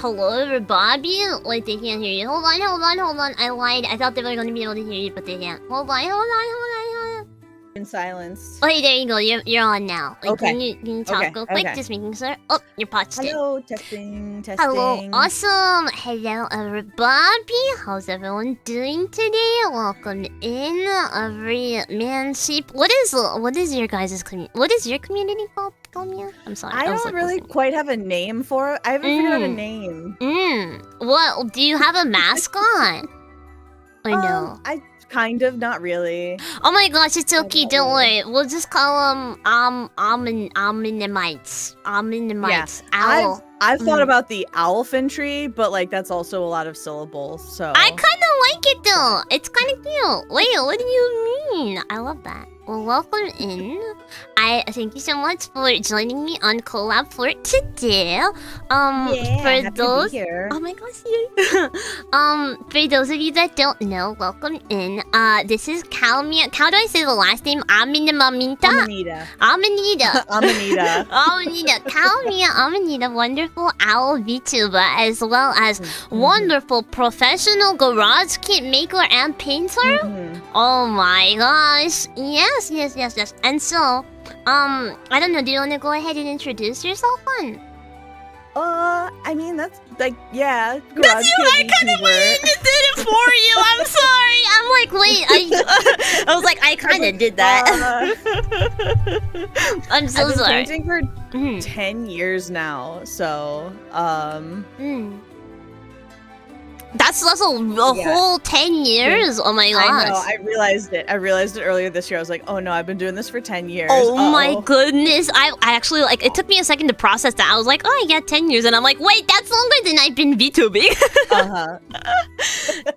hello everybody. Wait, they can't hear you. Hold on. I lied. I thought they were gonna be able to hear you, but they can't. Hold on. In silence. Oh, hey, there you go. You're on now. Like, Okay. Can you talk real quick? Okay. Just making sure. Oh, your pot's dead. Hello, testing. Hello, awesome. Hello, everybody. How's everyone doing today? Welcome in, every man, sheep. What is your guys' what is your community called, Kalmia? I'm sorry. I don't really quite have a name for it. I haven't figured out a name. Well, do you have a mascot? Or no? Kind of, not really. Oh my gosh, it's okay. Don't worry. We'll just call them Omnimites. Yeah. I've thought about the owlfantry, but like that's also a lot of syllables. So I kind of like it though. It's kind of cute. Wait, what do you mean? I love that. Well, welcome in. I thank you so much for joining me on collab for today. For those, oh my gosh, yeah. For those of you that don't know, welcome in. This is Kalmia. How do I say the last name? Amanita. Kalmia Amanita, wonderful owl VTuber, as well as wonderful professional garage kit maker and painter. Oh my gosh, yes. And so, I don't know, do you want to go ahead and introduce yourself on? I mean, that's like, yeah. That's you, I kind of went and did it for you, I'm sorry. I'm like, wait, I was like, I kind of did that. I'm so sorry. I've been painting for 10 years now, so, That's also a whole 10 years. Oh my gosh. I know. I realized it earlier this year. I was like, oh no, I've been doing this for 10 years. Oh my goodness. I actually, like, it took me a second to process that. I was like, oh yeah, 10 years. And I'm like, wait, that's longer than I've been VTubing.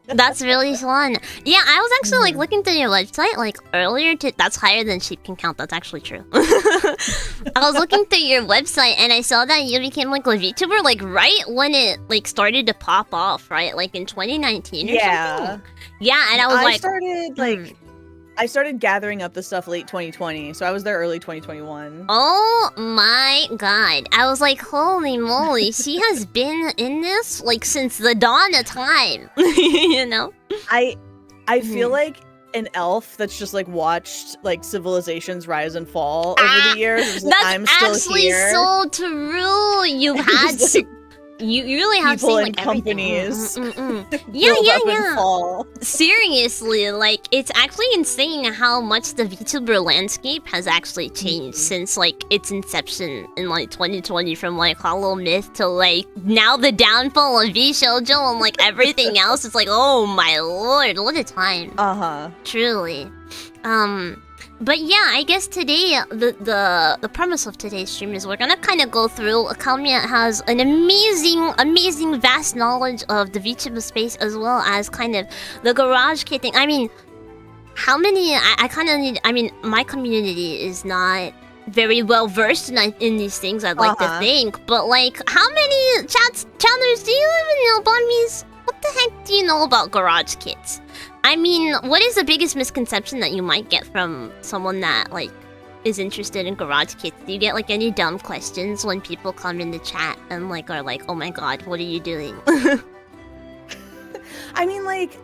That's really fun. Yeah, I was actually like looking through your website like earlier. That's higher than sheep can count. That's actually true. I was looking through your website and I saw that you became like a VTuber like right when it like started to pop off, right? Like in 2019 or something. Yeah, and I was I started gathering up the stuff late 2020, so I was there early 2021. Oh my god. I was like, holy moly, she has been in this like since the dawn of time. You know? I feel like an elf that's just like watched like civilizations rise and fall over the years. That's I'm still actually here. So true. You've had you really have people seen in like companies. Yeah. Fall. Seriously, like it's actually insane how much the VTuber landscape has actually changed since like its inception in like 2020, from like Hollow Myth to like now the downfall of V-Shoujo and like everything else. It's like, oh my lord, what a time. Truly. But yeah, I guess today, the premise of today's stream is we're gonna kind of go through. Kalmia has an amazing, vast knowledge of the VTuber space as well as kind of the garage kit thing. I mean, how many? I kind of need. I mean, my community is not very well versed in these things. I'd like to think, but like, how many chatters do you even know, Bonmies? What the heck do you know about garage kits? I mean, what is the biggest misconception that you might get from someone that, like, is interested in garage kits? Do you get, like, any dumb questions when people come in the chat and, like, are like, oh my god, what are you doing? I mean, like,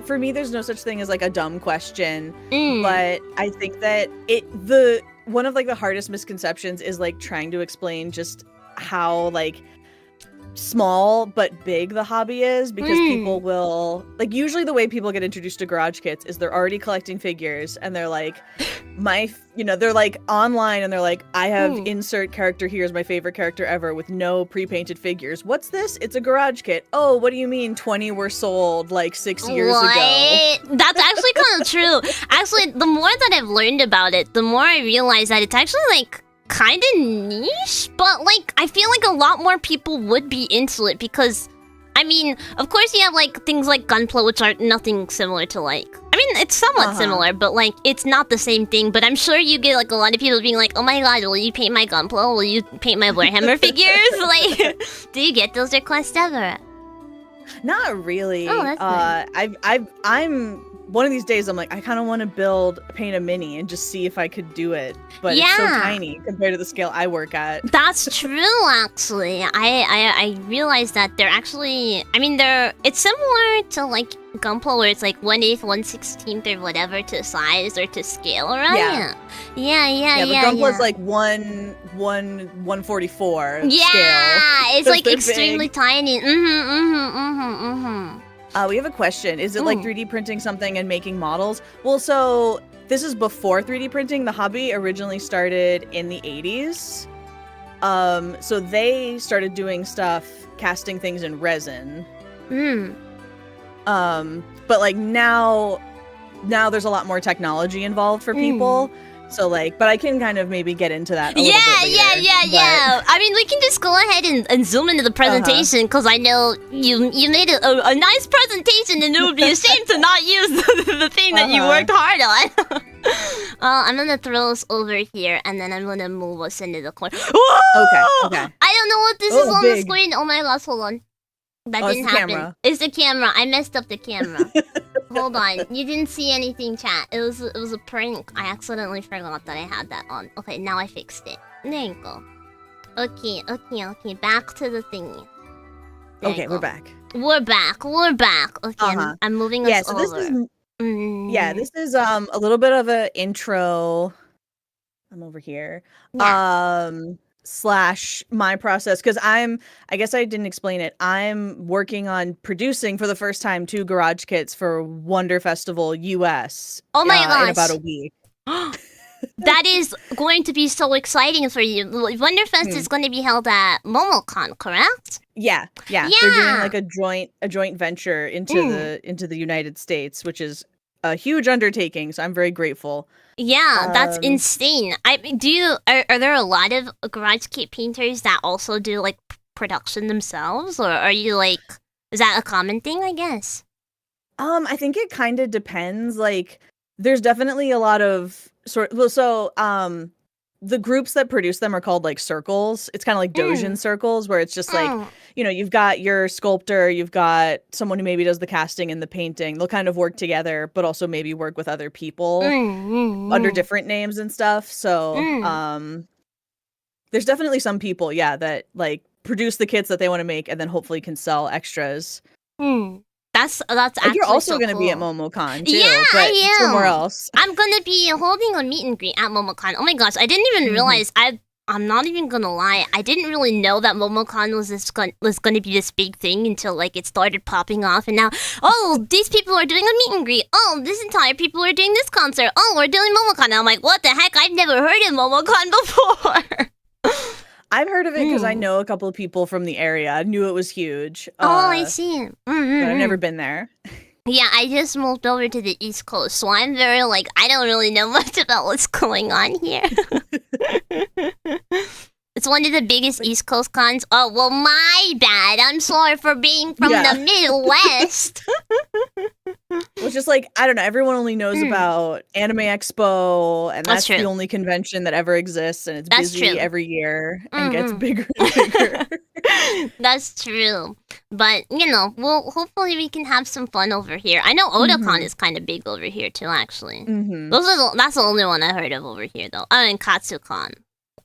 for me, there's no such thing as, like, a dumb question, but I think that one of, like, the hardest misconceptions is, like, trying to explain just how, like, small but big the hobby is, because people will like, usually the way people get introduced to garage kits is they're already collecting figures and they're like, they're like online and they're like, I have insert character here is my favorite character ever with no pre-painted figures. What's this? It's a garage kit. Oh, what do you mean 20 were sold like 6 years ago? That's actually kind of true. Actually, the more that I've learned about it, the more I realize that it's actually like kind of niche, but like I feel like a lot more people would be into it because, I mean, of course you have like things like Gunpla, which are nothing similar to like, I mean, it's somewhat similar, but like it's not the same thing. But I'm sure you get like a lot of people being like, oh my god, will you paint my Gunpla? Will you paint my Warhammer figures? Like, do you get those requests ever? Not really. Oh, that's nice. I'm one of these days I'm like, I kind of want to paint a mini and just see if I could do it, but it's so tiny compared to the scale I work at. That's true, actually. I realized that they're actually, I mean, it's similar to like Gunpla, where it's like 1/8, 1/16 or whatever to size or to scale, right? Yeah. But Gunpla's like 1/144 scale. It's like extremely big. tiny. We have a question. Is it like 3D printing something and making models? Well, so this is before 3D printing. The hobby originally started in the 80s. So they started doing stuff, casting things in resin. But like now there's a lot more technology involved for people. So like, but I can kind of maybe get into that a little bit later. Yeah. I mean, we can just go ahead and zoom into the presentation, because I know you made a nice presentation, and it would be a shame to not use the thing that you worked hard on. I'm gonna throw us over here, and then I'm gonna move us into the corner. Okay. I don't know what this is on the screen. Oh my gosh, hold on. That didn't happen. Camera. It's the camera. I messed up the camera. Hold on. You didn't see anything, chat. It was a prank. I accidentally forgot that I had that on. Okay, now I fixed it. There you go. Okay. Back to the thingy. Okay, we're back. We're back. Okay, I'm moving us over. This is a little bit of an intro. I'm over here. Yeah. / my process, because I guess I didn't explain it. I'm working on producing for the first time 2 garage kits for Wonder Festival US. Oh my gosh. In about a week. That is going to be so exciting for you. Wonderfest is going to be held at MomoCon, correct? Yeah. They're doing like a joint venture into the United States, which is a huge undertaking. So I'm very grateful. Yeah, that's insane. Are there a lot of garage kit painters that also do like production themselves, or are you like, is that a common thing, I guess? I think it kind of depends. Like, there's definitely a lot of the groups that produce them are called like circles. It's kind of like Dojin circles, where it's just like, you've got your sculptor, you've got someone who maybe does the casting and the painting. They'll kind of work together, but also maybe work with other people under different names and stuff. So there's definitely some people, that like produce the kits that they want to make and then hopefully can sell extras. That's actually you're also going to cool. be at MomoCon too. Yeah, but I am. Somewhere else. I'm going to be holding a meet and greet at MomoCon. Oh my gosh, I didn't even realize. I'm not even gonna lie. I didn't really know that MomoCon was going to be this big thing until like it started popping off, and now, these people are doing a meet and greet. This entire people are doing this concert. We're doing MomoCon. And I'm like, what the heck? I've never heard of MomoCon before. I've heard of it because I know a couple of people from the area. I knew it was huge. I see. But I've never been there. Yeah, I just moved over to the East Coast, so I'm very like, I don't really know much about what's going on here. It's one of the biggest East Coast cons. Oh, well, my bad. I'm sorry for being from the Midwest. It's just like, I don't know, everyone only knows about Anime Expo, and that's the only convention that ever exists, and it's busy every year and gets bigger and bigger. That's true. But, hopefully we can have some fun over here. I know Otakon is kind of big over here too, actually. That's the only one I heard of over here, though. And KatsuCon,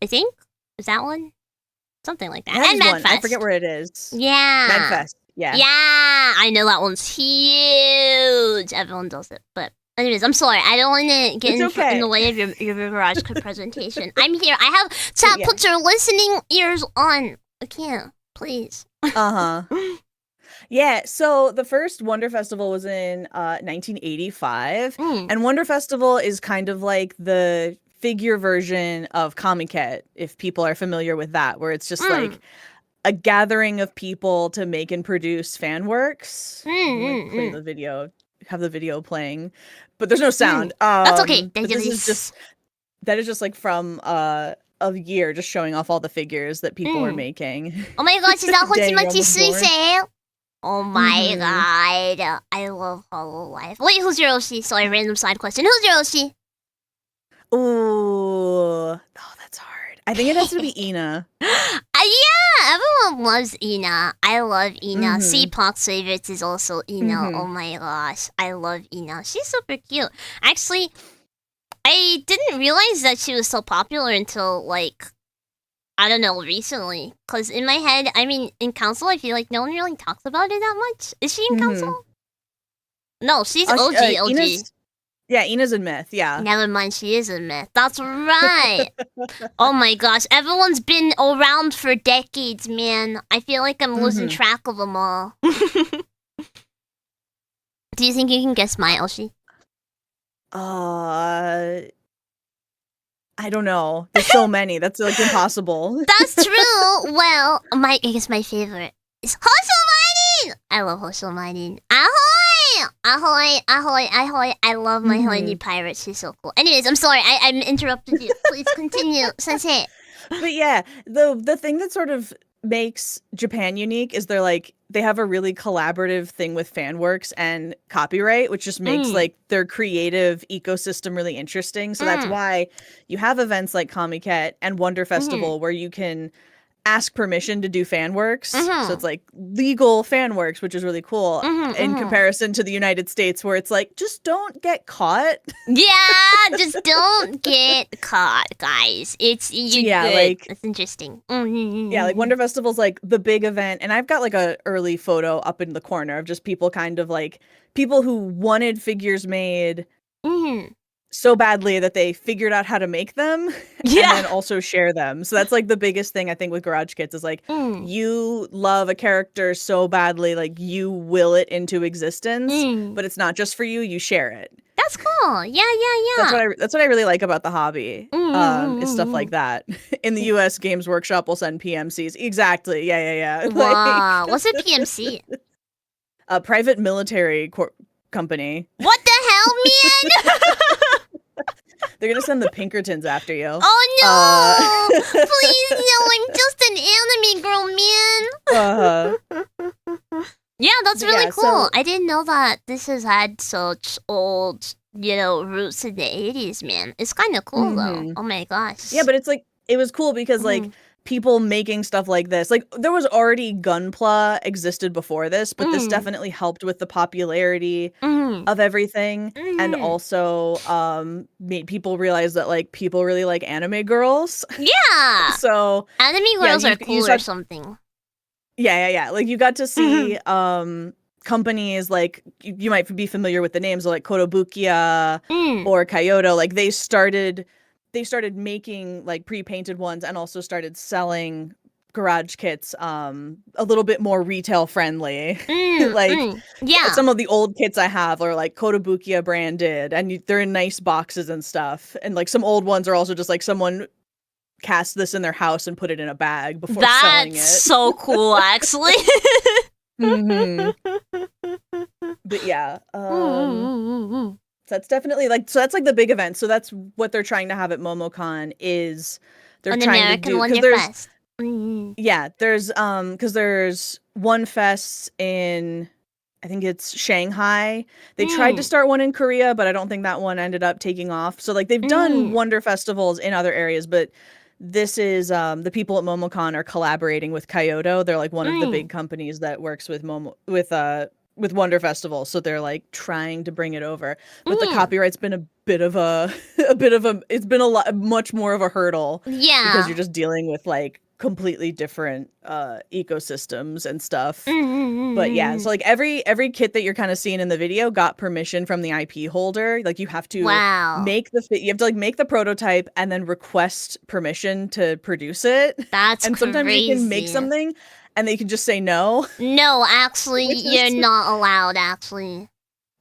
I think. Is that one? Something like that. And MadFest. I forget where it is. Yeah. MadFest. Yeah. Yeah, I know that one's huge. Everyone does it. But anyways, I'm sorry. I don't want to get in the way of your garage presentation. I'm here. I have chat. Put your listening ears on. I can't. Please. Yeah, so the first Wonder Festival was in 1985. And Wonder Festival is kind of like the figure version of Comiket, if people are familiar with that, where it's just like a gathering of people to make and produce fan works. Play the video, have the video playing, but there's no sound. That's okay. That is just like from a year, just showing off all the figures that people are making. Oh my gosh, is that Hochimachi Suisei? Oh my god, I love Hololive. Wait, who's your Oshi? Sorry, random side question. Who's your Oshi? Ooh, that's hard. I think it has to be Ina. Yeah, everyone loves Ina. I love Ina. Mhm. C-Poc's favorites is also Ina. Mhm. Oh my gosh, I love Ina. She's super cute. Actually, I didn't realize that she was so popular until, like, I don't know, recently. Because in my head, I mean, in Council, I feel like no one really talks about it that much. Is she in Council? No, she's OG. Ina's in Myth, yeah. Never mind, she is in Myth. That's right. Oh my gosh, everyone's been around for decades, man. I feel like I'm losing track of them all. Do you think you can guess my Elshi? I don't know. There's so many. That's like impossible. That's true. Well, I guess my favorite is Hoshomarin. I love Hoshomarin. Ahoy! Ahoy! Ahoy! Ahoy! I love my Hoini pirate. She's so cool. Anyways, I'm sorry. I interrupted you. Please continue, Sensei. But yeah, the thing that sort of makes Japan unique is they have a really collaborative thing with fan works and copyright, which just makes like their creative ecosystem really interesting. So that's why you have events like Comiket and Wonder Festival where you can ask permission to do fan works. So it's like legal fan works, which is really cool in comparison to the United States where it's like, just don't get caught. Yeah, just don't get caught, guys. It's good. Like it's interesting. Yeah, like Wonder Festival's like the big event, and I've got like a early photo up in the corner of just people kind of like people who wanted figures made so badly that they figured out how to make them and then also share them. So that's like the biggest thing I think with Garage Kids is like you love a character so badly, like you will it into existence, but it's not just for you, you share it. That's cool. Yeah. That's what I really like about the hobby. Is stuff like that. In the US, Games Workshop will send PMCs. Exactly. Yeah. Wow. What's a PMC? A private military company. What the hell, man? They're gonna send the Pinkertons after you. Oh no! Please no, I'm just an anime girl, man. Yeah, that's really cool. So, I didn't know that this has had such old, roots in the 80s, man. It's kind of cool though. Oh my gosh. Yeah, but it's like it was cool because like people making stuff like this, like there was already Gunpla existed before this, but this definitely helped with the popularity of everything and also made people realize that like people really like anime girls. Yeah. So anime girls are cool or something. Yeah. Like you got to see companies like you might be familiar with the names of like Kotobukiya or Kyoto. Like they started making like pre-painted ones and also started selling garage kits a little bit more retail friendly. Some of the old kits I have are like Kotobukiya branded and they're in nice boxes and stuff. And like some old ones are also just like someone cast this in their house and put it in a bag before selling it. That's so cool, actually. But yeah. So that's definitely that's like the big event. So that's what they're trying to have at MomoCon is they're An trying American to do Wonder Fest. Yeah, there's because there's one fest in I think it's Shanghai. They tried to start one in Korea, but I don't think that one ended up taking off. So like they've done Wonder Festivals in other areas, but this is the people at MomoCon are collaborating with Kyoto. They're like one of the big companies that works with Wonder Festival, so they're like trying to bring it over. But the copyright's been a bit of a it's been much more of a hurdle. Yeah. Because you're just dealing with like completely different ecosystems and stuff. But yeah, so like every kit that you're kind of seeing in the video got permission from the IP holder. Like you have to make the prototype and then request permission to produce it. That's and sometimes crazy. you can make something and they can just say no. No, actually, you're not allowed, actually.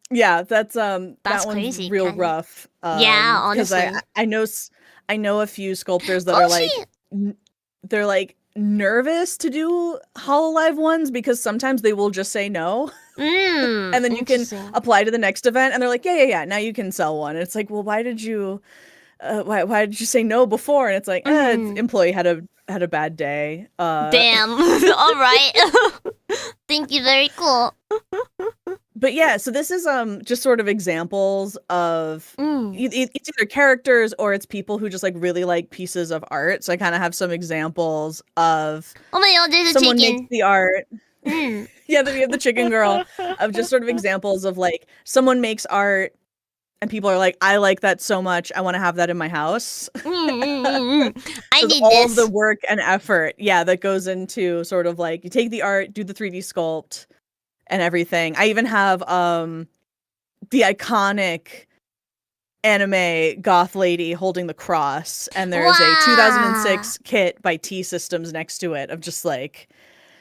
Yeah, that's That's that one's crazy, real kinda. rough. Yeah, honestly. Because I know a few sculptors that are like they're like nervous to do Hololive ones because sometimes they will just say no. And then you can apply to the next event and they're like, yeah, now you can sell one. And it's like, well, why did you say no before? And it's like, employee had a had a bad day. Damn. All right. Thank you. Very cool. But yeah, so this is just sort of examples of it's either characters or it's people who just like really like pieces of art. So I kind of have some examples of oh my god, there's a someone chicken. makes the art. Yeah, then we have the chicken girl of just sort of examples of like someone makes art and people are like, I like that so much, I want to have that in my house. I need all this. of the work and effort, that goes into sort of like you take the art, do the 3D sculpt and everything. I even have the iconic anime goth lady holding the cross, and there's a 2006 kit by T Systems next to it of just like,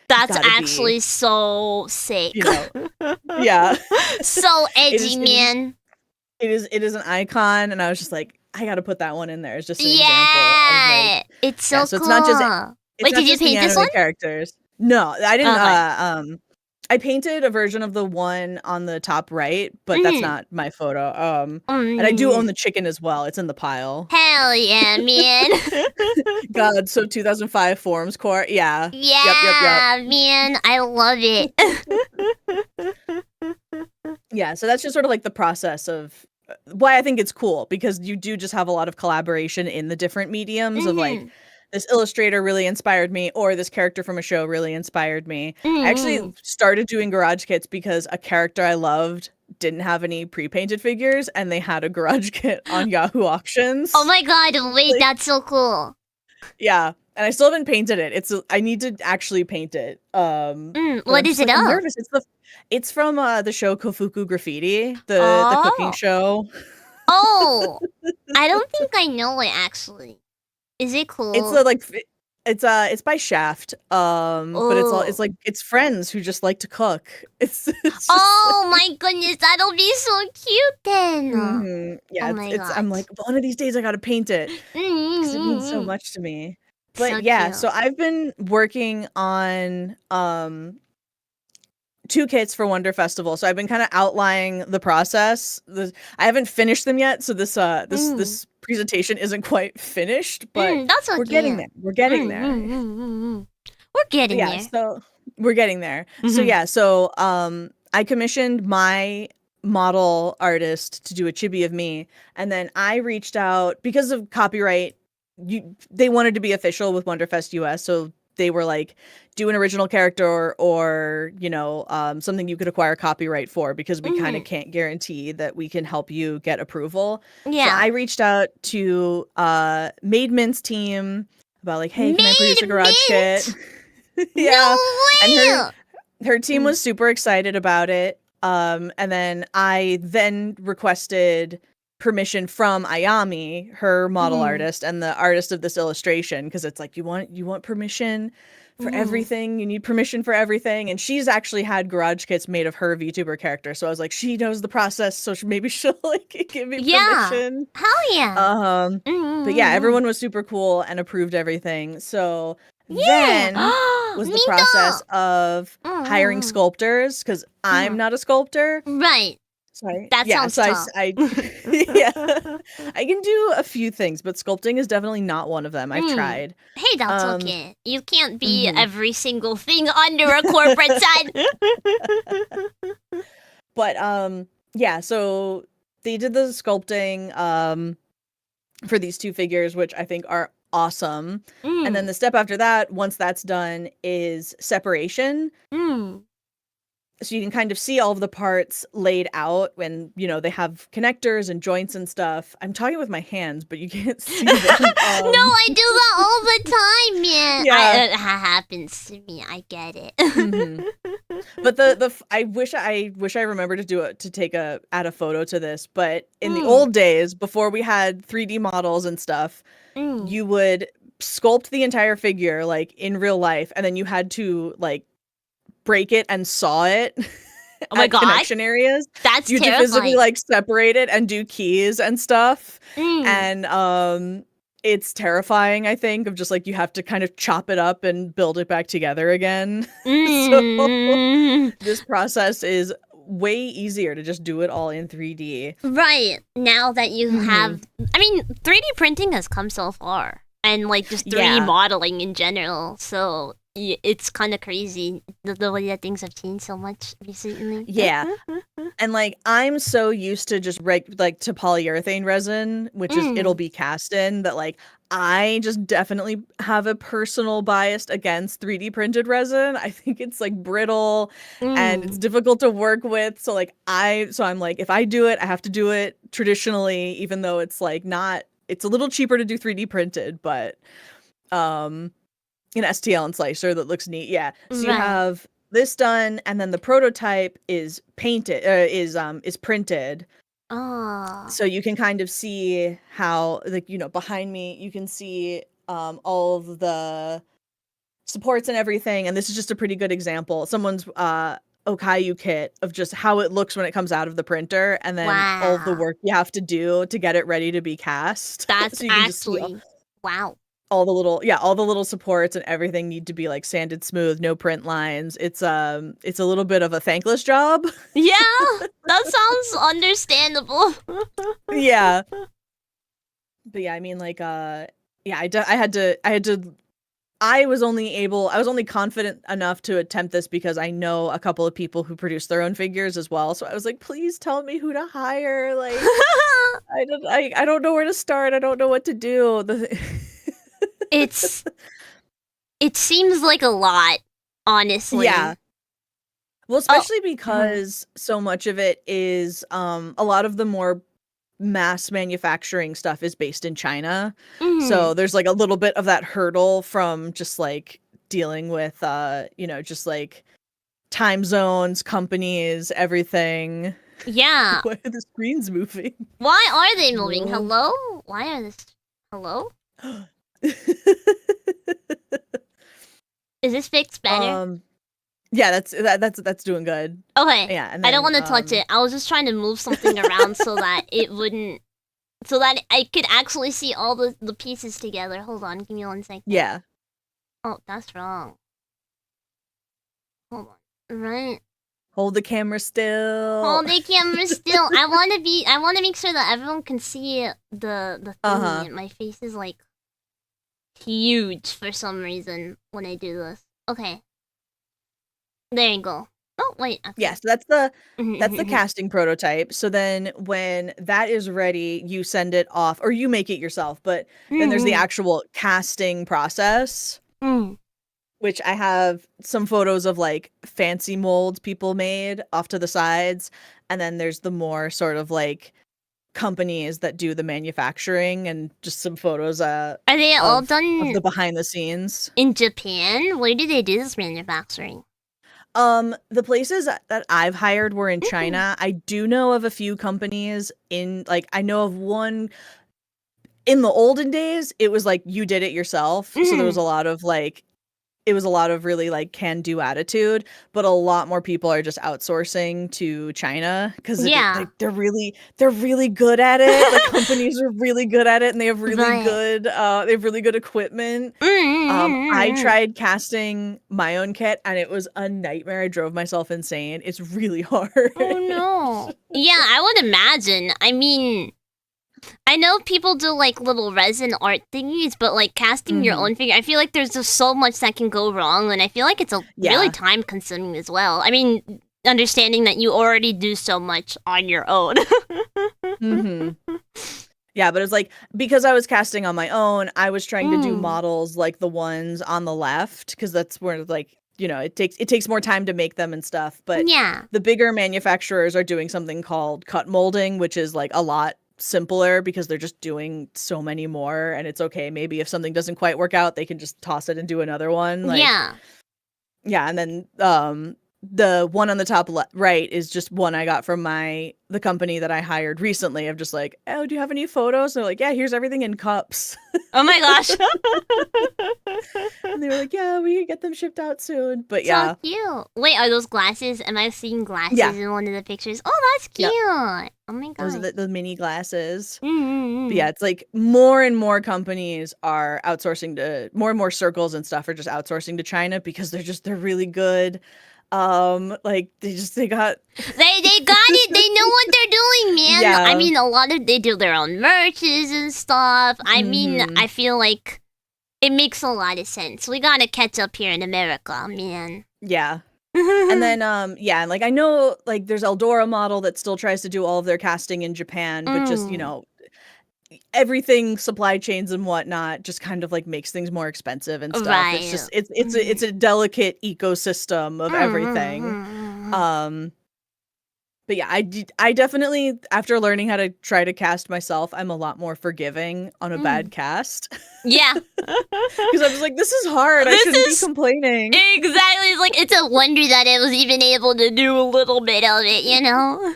that's actually so sick. You know, yeah. So edgy, man. It is an icon, and I was just like, I gotta put that one in there. It's just an example of like, it's so cool. So it's not just wait, did you paint this one? Characters. No, I didn't. I painted a version of the one on the top right, but that's not my photo. And I do own the chicken as well. It's in the pile. Hell yeah, man. God, so 2005 Forums Core. Yeah. Yeah, yep. Man, I love it. Yeah, so that's just sort of like the process of why I think it's cool, because you do just have a lot of collaboration in the different mediums of like, this illustrator really inspired me, or this character from a show really inspired me. I actually started doing garage kits because a character I loved didn't have any pre-painted figures, and they had a garage kit on Yahoo Auctions. Oh my god, wait, like, that's so cool. Yeah, and I still haven't painted it. I need to actually paint it. What is it I'm of? nervous. It's from the show Kofuku Graffiti, the cooking show. Oh, I don't think I know it actually. Is it cool? It's by Shaft. But it's friends who just like to cook. It's just my goodness, that'll be so cute then. Yeah, I'm like, one of these days I gotta paint it because it means so much to me. But so I've been working on 2 kits for Wonder Festival. So I've been kind of outlining the process. I haven't finished them yet, so this presentation isn't quite finished, but that's okay. We're getting there. We're getting there. We're getting there. So we're getting there. So I commissioned my model artist to do a chibi of me, and then I reached out because of copyright. They wanted to be official with Wonderfest US, so they were like, do an original character or something you could acquire copyright for, because we kind of can't guarantee that we can help you get approval. Yeah. So I reached out to Made Mint's team about like, hey, can I produce a garage kit? Yeah. No way! And her team was super excited about it. And then I requested permission from Ayami, her model artist and the artist of this illustration, because it's like, you want permission for everything, you need permission for everything. And she's actually had garage kits made of her VTuber character, so I was like, she knows the process, so maybe she'll like give me permission. Hell yeah. But yeah, everyone was super cool and approved everything. So then was the process of hiring sculptors, because I'm not a sculptor. Right. Sorry. That sounds tough. I can do a few things, but sculpting is definitely not one of them. I've tried. Hey, that's okay. You can't be every single thing under a corporate side. But so they did the sculpting for these 2 figures, which I think are awesome. And then the step after that, once that's done, is separation. So you can kind of see all of the parts laid out when, they have connectors and joints and stuff. I'm talking with my hands, but you can't see them. No, I do that all the time, man. Yeah. It happens to me. I get it. But I wish I remembered to add a photo to this. But in the old days, before we had 3D models and stuff, you would sculpt the entire figure like in real life, and then you had to like break it and saw it. Oh my god! Connection areas. That's you terrifying. You physically like separate it and do keys and stuff. And it's terrifying. I think of just like you have to kind of chop it up and build it back together again. So this process is way easier to just do it all in 3D. Right. Now that you have, 3D printing has come so far. and like just 3D modeling in general. So it's kind of crazy the way that things have changed so much recently. Yeah. And like I'm so used to just like to polyurethane resin, which is it'll be cast in, that like I just definitely have a personal bias against 3D printed resin. I think it's like brittle and it's difficult to work with. So like I'm like, if I do it, I have to do it traditionally, even though it's like not, it's a little cheaper to do 3D printed, but an STL and slicer that looks neat. Yeah. So you have this done, and then the prototype is painted, is printed. Oh. So you can kind of see how, like, you know, behind me, you can see all of the supports and everything. And this is just a pretty good example. Someone's Okayu kit of just how it looks when it comes out of the printer, and then all of the work you have to do to get it ready to be cast. That's so actually wow. All the little supports and everything need to be like sanded smooth, no print lines. It's a little bit of a thankless job. Yeah, that sounds understandable. Yeah. But yeah, I mean, like, I was only confident enough to attempt this because I know a couple of people who produce their own figures as well. So I was like, please tell me who to hire. Like, I don't know where to start. I don't know what to do. It seems like a lot, honestly. Yeah. Well, especially because so much of it is a lot of the more mass manufacturing stuff is based in China. So there's like a little bit of that hurdle from just like dealing with just like time zones, companies, everything. Yeah. Why are the screens moving? Why are they moving? Hello? Why are this? Hello? Is this fixed better? Yeah, that's doing good. Okay. Yeah, and I then, don't want to touch it. I was just trying to move something around so that it wouldn't, so that I could actually see all the pieces together. Hold on, give me 1 second. Yeah. Oh, that's wrong. Hold on. Right. Hold the camera still. Hold the camera still. I want to make sure that everyone can see the thing. My face is like huge for some reason when I do this. Okay. There you go. Oh, wait. Okay. Yeah, so that's the casting prototype. So then when that is ready, you send it off, or you make it yourself, but then there's the actual casting process, which I have some photos of like fancy molds people made off to the sides. And then there's the more sort of like companies that do the manufacturing, and just some photos are they all done of the behind the scenes in Japan? Where do they do this manufacturing? The places that I've hired were in China. I do know of a few companies I know of one in the olden days. It was like you did it yourself. So there was a lot of like, it was a lot of really like can-do attitude, but a lot more people are just outsourcing to China because they're really good at it. Like companies are really good at it, and they have really good equipment. I tried casting my own kit, and it was a nightmare. I drove myself insane. It's really hard. Oh no. Yeah, I would imagine. I mean, I know people do like little resin art thingies, but like casting your own figure, I feel like there's just so much that can go wrong, and I feel like it's really time consuming as well. I mean, understanding that you already do so much on your own. Yeah, but it's like, because I was casting on my own, I was trying to do models like the ones on the left, because that's where like, you know, it takes more time to make them and stuff. But the bigger manufacturers are doing something called cut molding, which is like a lot simpler because they're just doing so many more, and it's okay. Maybe if something doesn't quite work out, they can just toss it and do another one. Like, yeah, and then the one on the top right is just one I got from the company that I hired recently. Of just like, oh, do you have any photos? And they're like, yeah, here's everything in cups. Oh my gosh. And they were like, yeah, we can get them shipped out soon. But so cute. Wait, are those glasses? Am I seeing glasses in one of the pictures? Oh, that's cute. Yep. Oh my god. Those are the mini glasses. But yeah, it's like more and more companies are outsourcing to, more and more circles and stuff are just outsourcing to China because they're really good. Like they got it. They know what they're doing, man. Yeah. I mean, they do their own merches and stuff. I mean, I feel like It makes a lot of sense. We gotta catch up here in America, man. Yeah. And then, yeah, and, like, I know, like, there's Eldora Model that still tries to do all of their casting in Japan, but just, you know, everything, supply chains and whatnot, just kind of, like, makes things more expensive and stuff. Right. It's just, it's a delicate ecosystem of everything. But yeah, I definitely, after learning how to try to cast myself, I'm a lot more forgiving on a bad cast. Yeah. Because I was like, this is hard. I shouldn't be complaining. Exactly. It's like, it's a wonder that I was even able to do a little bit of it, you know?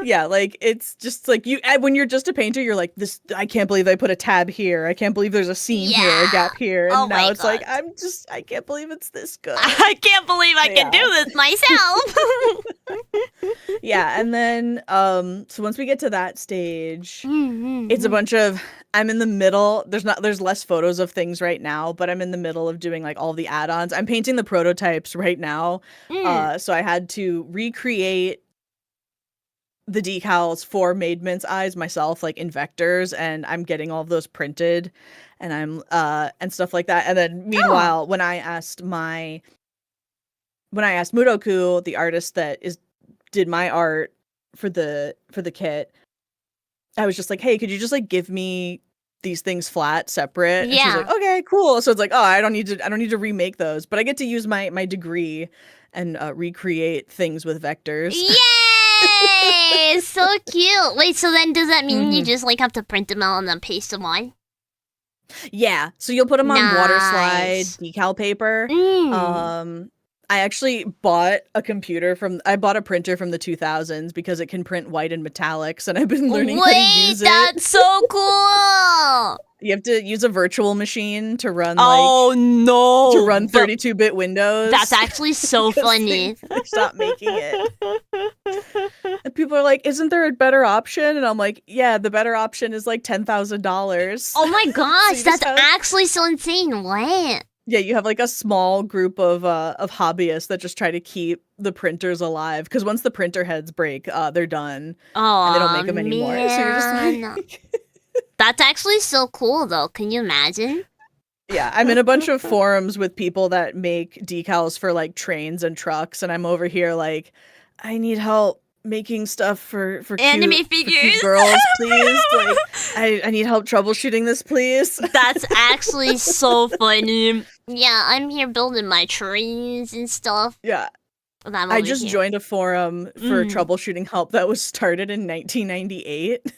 Yeah, like, it's just like, when you're just a painter, you're like, I can't believe they put a tab here. I can't believe there's a seam here, a gap here. And now it's like, I can't believe it's this good. I can't believe I can do this myself. Yeah, and then, so once we get to that stage, it's a bunch of, I'm in the middle, there's less photos of things right now, but I'm in the middle of doing, like, all the add-ons. I'm painting the prototypes right now, so I had to recreate the decals for Maidman's Eyes myself, like, in vectors, and I'm getting all of those printed, and I'm, and stuff like that. And then, meanwhile, when I asked Muroku, the artist that did my art for the kit, I was just like, hey, could you just, like, give me these things flat, separate? And she's like, okay, cool. So it's like, oh, I don't need to remake those, but I get to use my degree and recreate things with vectors. Yay! So cute. Wait, so then does that mean you just, like, have to print them out and then paste them on? Yeah. So you'll put them on water slide decal paper. I actually bought a printer from the 2000s because it can print white and metallics, and I've been learning how to use it. That's so cool! You have to use a virtual machine to run, to run 32-bit Windows. That's actually so funny. They stopped making it. And people are like, isn't there a better option? And I'm like, yeah, the better option is like $10,000. Oh my gosh, so that's actually so insane. What? Yeah, you have like a small group of hobbyists that just try to keep the printers alive, because once the printer heads break, they're done. Oh, and they don't make them anymore. So you're just like... That's actually so cool, though. Can you imagine? Yeah, I'm in a bunch of forums with people that make decals for like trains and trucks, and I'm over here like, I need help making stuff for anime cute, figures, for cute girls, please. Like, I need help troubleshooting this, please. That's actually so funny. Yeah, I'm here building my trains and stuff. Yeah. I just joined a forum for troubleshooting help that was started in 1998.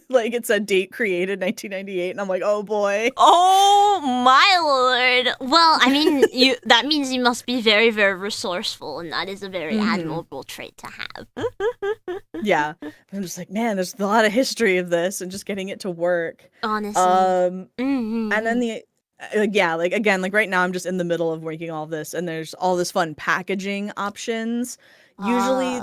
Like, it said date created 1998, and I'm like, oh boy. Oh my lord. Well, I mean, that means you must be very, very resourceful, and that is a very admirable trait to have. Yeah. I'm just like, man, there's a lot of history of this, and just getting it to work. Honestly. And then again, like right now I'm just in the middle of working all this, and there's all this fun packaging options. Usually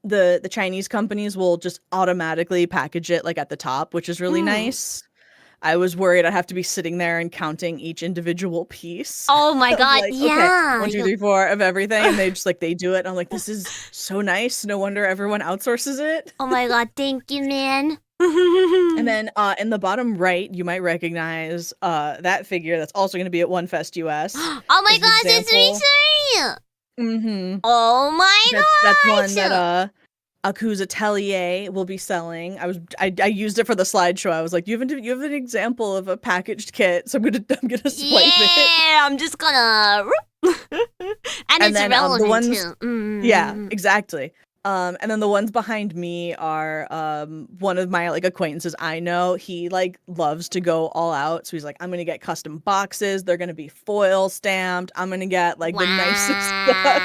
the Chinese companies will just automatically package it like at the top, which is really nice. I was worried I'd have to be sitting there and counting each individual piece. Oh my god, like, yeah. Okay, 1, 2, 3, 4 of everything, and they just like they do it. And I'm like, this is so nice. No wonder everyone outsources it. Oh my god, thank you, man. And then in the bottom right, you might recognize that figure that's also going to be at One Fest US. Oh my gosh, it's Missouri! Oh my god! That's one that Aku's Atelier will be selling. I used it for the slideshow. I was like, you have an example of a packaged kit, so I'm gonna swipe it. Yeah, I'm just gonna and it's then, relevant too. Yeah, exactly. And then the ones behind me are one of my like acquaintances I know. He like loves to go all out, so he's like, I'm gonna get custom boxes. They're gonna be foil stamped. I'm gonna get like the nicest stuff.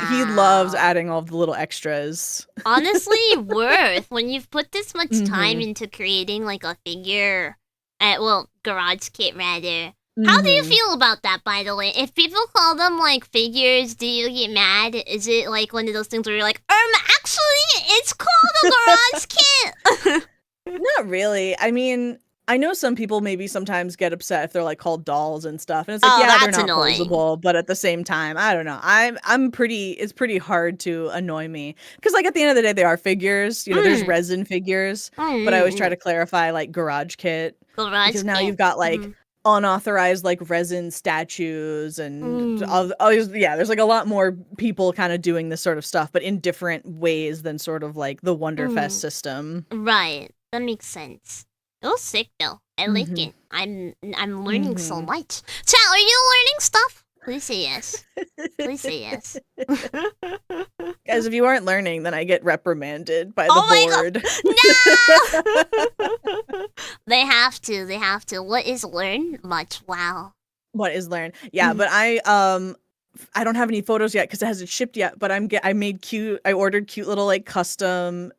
He loves adding all the little extras. Honestly, worth when you've put this much time into creating like a figure, garage kit rather. How do you feel about that, by the way? If people call them, like, figures, do you get mad? Is it, like, one of those things where you're like, actually, it's called a garage kit? Not really. I mean, I know some people maybe sometimes get upset if they're like called dolls and stuff, and it's like, Oh, yeah, they're that's not annoying. posable, but at the same time, I don't know. It's pretty hard to annoy me because like at the end of the day, they are figures. You know, there's resin figures, but I always try to clarify like garage kit because now you've got like unauthorized like resin statues and yeah, there's like a lot more people kind of doing this sort of stuff, but in different ways than sort of like the Wonderfest system. Right, that makes sense. It was sick though. I like it. I'm learning so much. Chat, are you learning stuff? Please say yes. Please say yes. Guys, if you aren't learning, then I get reprimanded by the board. No! They have to. They have to. What is learn? Much. Wow. What is learn? Yeah, but I don't have any photos yet because it hasn't shipped yet. But I ordered cute little like custom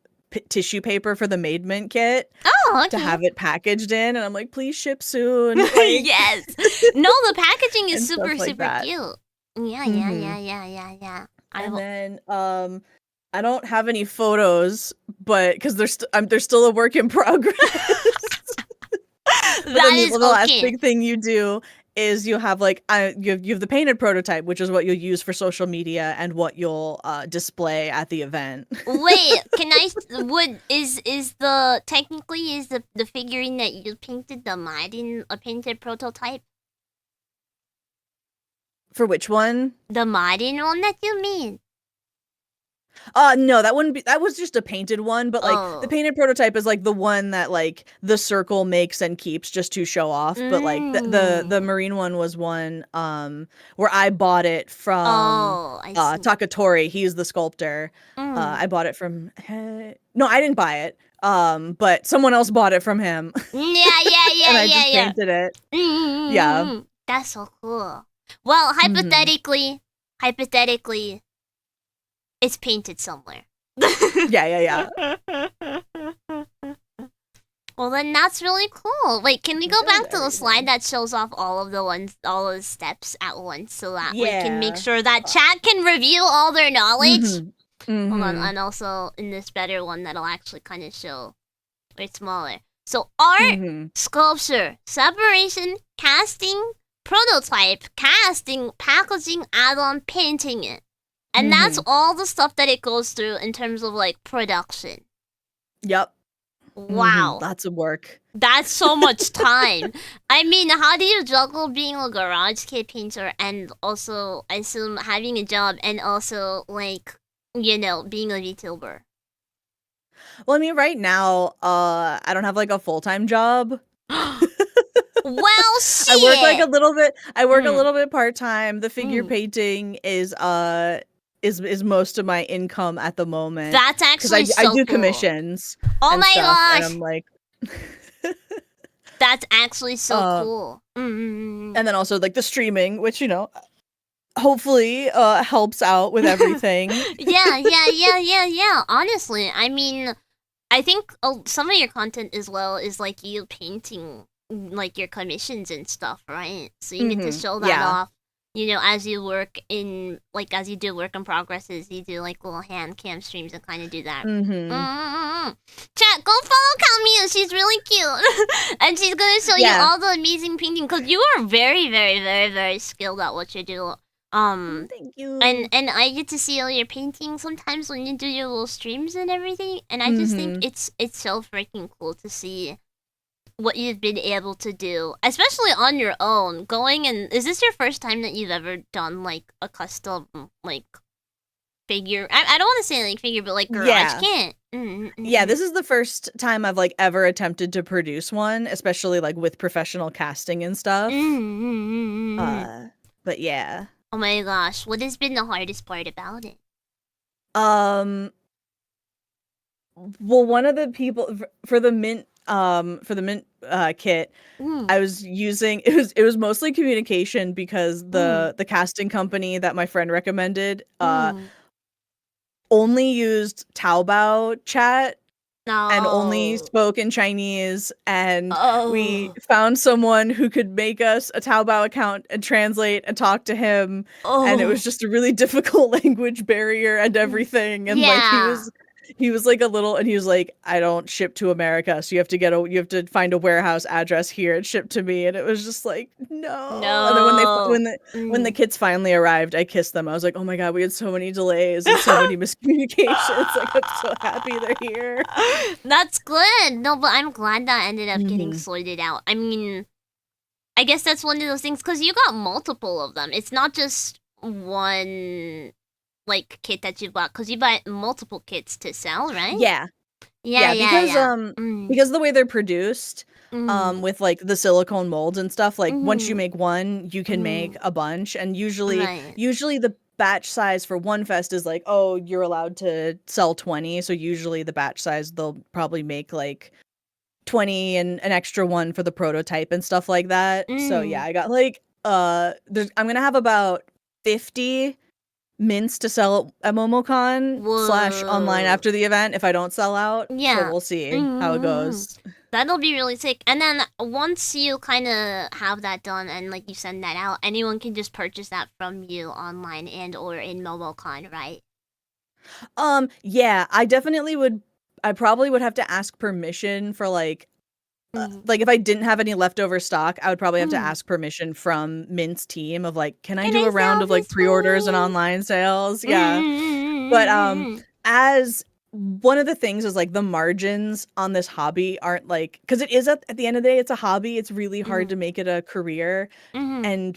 tissue paper for the Made Mint kit. Oh, okay. To have it packaged in, and I'm like, please ship soon. Like, yes. No, the packaging is super like super cute. Yeah. And then I don't have any photos, but because they're still a work in progress. The last big thing you do is you have like you have the painted prototype, which is what you'll use for social media and what you'll display at the event. Wait, can I? Is the figurine that you painted the Madden a painted prototype? For which one? The Madden one that you made. No, that was just a painted one, but like the painted prototype is like the one that like the circle makes and keeps just to show off. But like the marine one was one where I bought it from Takatori. He's the sculptor. I bought it from no, I didn't buy it. But someone else bought it from him. Yeah. And I just painted it. Yeah. That's so cool. Well, hypothetically, it's painted somewhere. Yeah. Well, then that's really cool. Wait, can we go back to the slide that shows off all of the steps at once so that we can make sure that chat can review all their knowledge? Hold on, and also in this better one that'll actually kind of show it's smaller. So art, sculpture, separation, casting, prototype, casting, packaging, add-on, painting it. And that's all the stuff that it goes through in terms of like production. Yep. Wow. Lots of work. That's so much time. I mean, how do you juggle being a garage kit painter and also, I assume, having a job and also like, you know, being a VTuber? Well, I mean, right now, I don't have like a full-time job. Well, shit. I work like a little bit. I work a little bit part-time. The figure painting is most of my income at the moment. That's actually so I do cool. Commissions. Oh my gosh. And I'm like that's actually so cool. And then also like the streaming, which, you know, hopefully helps out with everything. Yeah. Honestly, I mean, I think some of your content as well is like you painting like your commissions and stuff, right? So you get to show that off. You know, as you work in, like, as you do work in progresses, you do, like, little hand cam streams and kind of do that. Chat, go follow Kalmia. She's really cute. And she's going to show you all the amazing painting, because you are very, very, very, very skilled at what you do. Thank you. And I get to see all your paintings sometimes when you do your little streams and everything. And I just think it's so freaking cool to see what you've been able to do, especially on your own. Is this your first time that you've ever done like a custom like figure? I don't want to say like figure, but like garage kit. Yeah, this is the first time I've like ever attempted to produce one, especially like with professional casting and stuff. But yeah. Oh my gosh, what has been the hardest part about it? Well, one of the people for the mint kit, I was using it was mostly communication because the casting company that my friend recommended only used Taobao chat and only spoke in Chinese, and we found someone who could make us a Taobao account and translate and talk to him, and it was just a really difficult language barrier and everything, and like he was like a little, and he was like, I don't ship to America, so you have to find a warehouse address here and ship to me. And it was just like, no. And then when the kids finally arrived, I kissed them. I was like, oh my god, we had so many delays and so many miscommunications. Like, I'm so happy they're here. That's good. No, but I'm glad that ended up getting sorted out. I mean, I guess that's one of those things, because you got multiple of them. It's not just one like kit that you've got, because you bought multiple kits to sell, right? Yeah, because the way they're produced, with like the silicone molds and stuff, like once you make one, you can make a bunch, and usually the batch size for one fest is like, oh, you're allowed to sell 20, so usually the batch size they'll probably make like 20 and an extra one for the prototype and stuff like that. So yeah, I got like I'm gonna have about 50 mints to sell at MomoCon / online after the event if I don't sell out. Yeah, so we'll see how it goes. That'll be really sick. And then once you kind of have that done and like you send that out, anyone can just purchase that from you online and or in MomoCon, right? Yeah, I definitely would. I probably would have to ask permission for like if I didn't have any leftover stock, I would probably have to ask permission from Mint's team of like, can I do a round of like pre-orders and online sales? Yeah. But as one of the things is like the margins on this hobby aren't like, because it is at the end of the day, it's a hobby. It's really hard to make it a career. And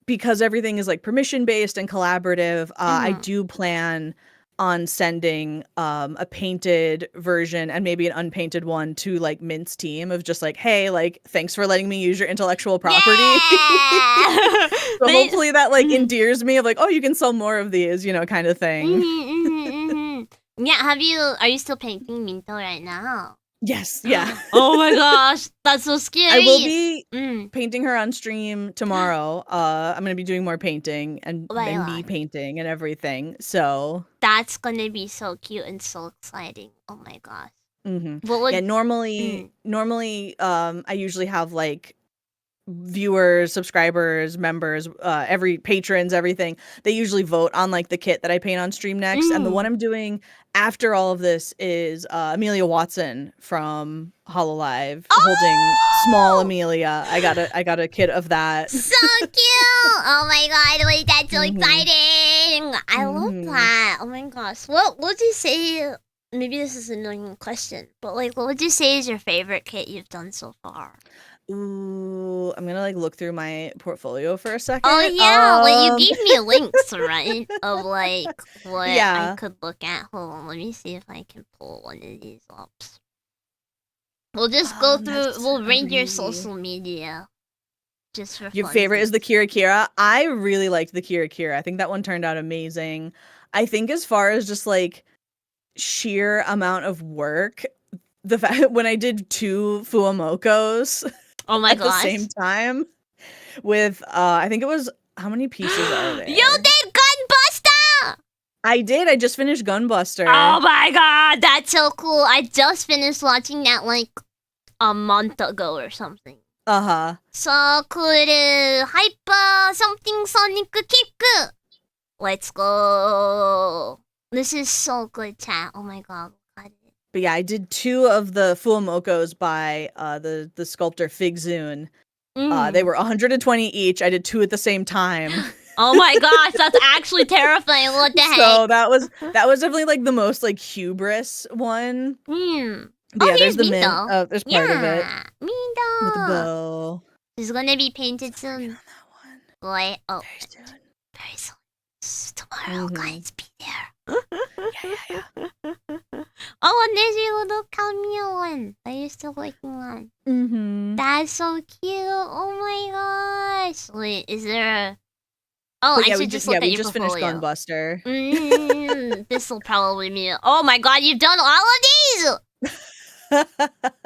because everything is like permission based and collaborative, I do plan on sending a painted version and maybe an unpainted one to like Mint's team of just like, hey, like, thanks for letting me use your intellectual property. Yeah! So hopefully that like endears me of like, oh, you can sell more of these, kind of thing. Yeah, are you still painting Minto right now? Yes, yeah. Oh my gosh, that's so scary. I will be painting her on stream tomorrow. I'm gonna be doing more painting and me painting and everything. So that's gonna be so cute and so exciting. Oh my gosh. Yeah, normally, I usually have like viewers, subscribers, members, every patrons, everything. They usually vote on like the kit that I paint on stream next. And the one I'm doing after all of this is Amelia Watson from Hololive holding small Amelia. I got a kit of that. So cute! Oh my god, wait, that's so exciting! I love that. Oh my gosh. What would you say? Maybe this is an annoying question, but like, what would you say is your favorite kit you've done so far? Ooh, I'm gonna like look through my portfolio for a second. Oh yeah, like you gave me links, right? Of like what I could look at. Hold on, let me see if I can pull one of these up. We'll just go through. We'll rank your social media. Just for your favorite is the Kira Kira. I really liked the Kira Kira. I think that one turned out amazing. I think as far as just like sheer amount of work, the fact when I did 2 Fuamokos. Oh my gosh. At the same time with I think it was, how many pieces are there? You did Gunbuster! I did. I just finished Gunbuster. Oh my god, that's so cool. I just finished watching that like a month ago or something. So cool. Hyper something sonic kick. Let's go. This is so good, chat. Oh my god. But yeah, I did 2 of the Fuamokos by the sculptor Figzun. They were 120 each. I did 2 at the same time. Oh my gosh, that's actually terrifying. What the heck? So that was definitely like the most like hubris one. Yeah, there's the mint. There's part of it. Minto. With the bow. It's gonna be painted soon. On that one. Boy, very soon. Very soon. Tomorrow, guys, be there. Yeah. Oh, and there's your little cameo one that you're still working on. That's so cute. Oh my gosh. Wait, is there a... Oh, I should just look at your portfolio. We just finished Gunbuster. This will probably be... Oh my god, you've done all of these!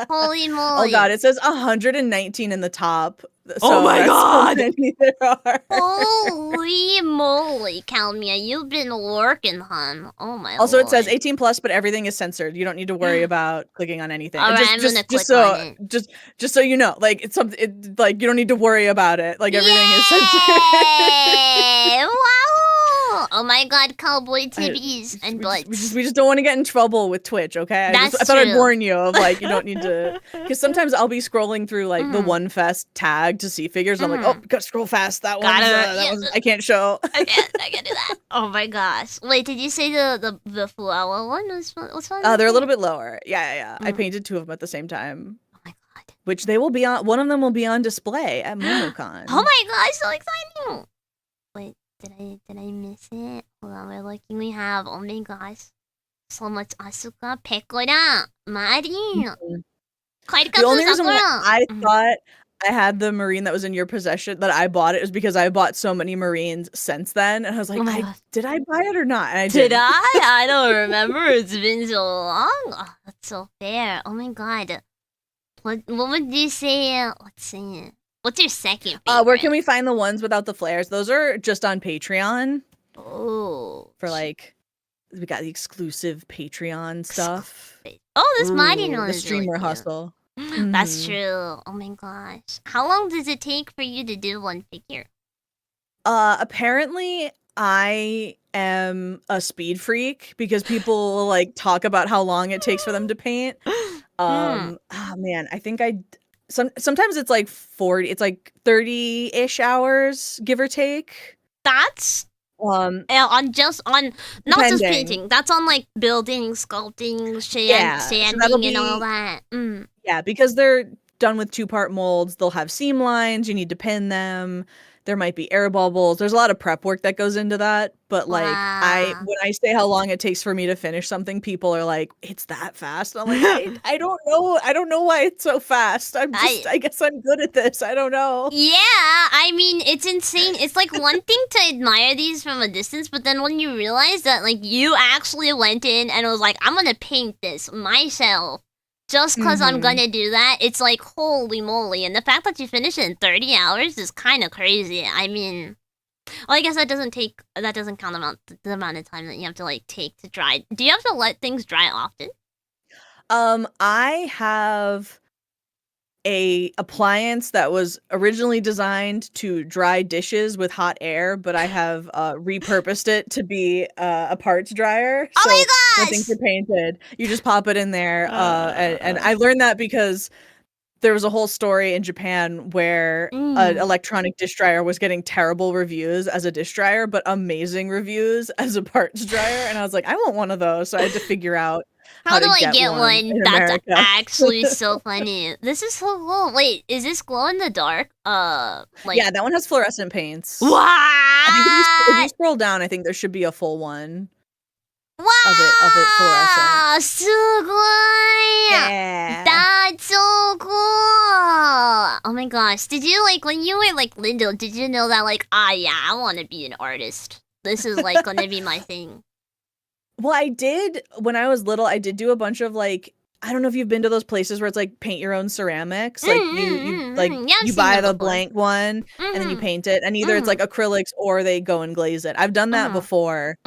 Holy moly. Oh god, it says 119 in the top. So oh my god! So many there are. Holy moly, Calmia, you've been working, hon. Oh my Also, lord. It says 18 plus, but everything is censored. You don't need to worry about clicking on anything. All right, I'm gonna click on it. Just so you know, like it's something. Like you don't need to worry about it. Like everything is censored. Wow! Oh my god, cowboy titties and butts. We just don't want to get in trouble with Twitch, okay? I thought I'd warn you of like you don't need to, because sometimes I'll be scrolling through like the One Fest tag to see figures. And I'm like, oh, gotta scroll fast. That one's I can't show. I can't do that. Oh my gosh! Wait, did you say the flower one was fun? They're a little bit lower. Yeah. I painted 2 of them at the same time. Oh my god! Which they will be on. One of them will be on display at MomoCon. Oh my gosh! So exciting! Wait. Did I miss it? Hold on, we're looking. We have, oh my gosh, so much Asuka, Pekora, Marin, The only reason why I thought I had the Marine that was in your possession, that I bought it, was because I bought so many Marines since then, and I was like, did I buy it or not? And I did. I don't remember. It's been so long. Oh, that's so fair. Oh my god. What would you say? Let's see. What's your second favorite? Where can we find the ones without the flares? Those are just on Patreon. Oh. For like, we got the exclusive Patreon stuff. Oh, this Mighty one the is streamer really hustle. That's true. Oh my gosh. How long does it take for you to do one figure? Apparently I am a speed freak because people will like talk about how long it takes for them to paint. Oh man, I think sometimes it's like 40, it's like 30-ish hours, give or take. That's on not just painting. That's on like building, sculpting, sanding, and all that. Yeah, because they're done with 2-part molds. They'll have seam lines. You need to pin them. There might be air bubbles. There's a lot of prep work that goes into that. But like when I say how long it takes for me to finish something, people are like, "It's that fast?" I'm like, I don't know. I don't know why it's so fast. I guess I'm good at this. I don't know. Yeah, I mean, it's insane. It's like one thing to admire these from a distance, but then when you realize that like you actually went in and was like, "I'm gonna paint this myself." Just because I'm gonna do that, it's like, holy moly. And the fact that you finish it in 30 hours is kind of crazy. I mean, well, I guess that doesn't count the amount of time that you have to like take to dry. Do you have to let things dry often? I have a appliance that was originally designed to dry dishes with hot air, but I have repurposed it to be a parts dryer. Oh my gosh! When things are painted, you just pop it in there. And I learned that because there was a whole story in Japan where an electronic dish dryer was getting terrible reviews as a dish dryer, but amazing reviews as a parts dryer. And I was like, I want one of those. So I had to figure out how do I get one? That's actually so funny. This is so cool. Wait, is this glow in the dark? Yeah, that one has fluorescent paints. Wow! I think if you scroll down, I think there should be a full one. Wow! Of it fluorescent. すごい! Yeah. That's so cool! Oh my gosh. Did you like, when you were like little, did you know that like, yeah, I want to be an artist. This is like gonna be my thing. Well, I did, when I was little, I did do a bunch of like, I don't know if you've been to those places where it's like paint your own ceramics. Like you buy the blank one and then you paint it. And either it's like acrylics or they go and glaze it. I've done that before.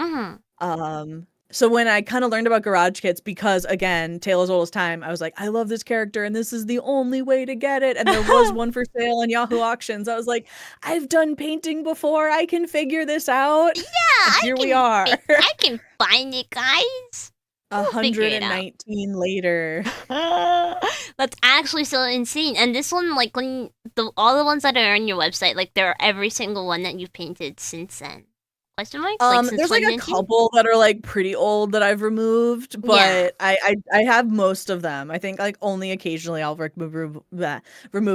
So when I kind of learned about garage kits, because again, Tale as Old as Time, I was like, I love this character and this is the only way to get it. And there was one for sale on Yahoo Auctions. I was like, I've done painting before. I can figure this out. Yeah, and here we are. I can find it, guys. 119 later. That's actually so insane. And this one, like, when all the ones that are on your website, like, they're every single one that you've painted since then. Question mark? Like, there's like a couple that are like pretty old that I've removed, but I have most of them. I think like only occasionally I'll remove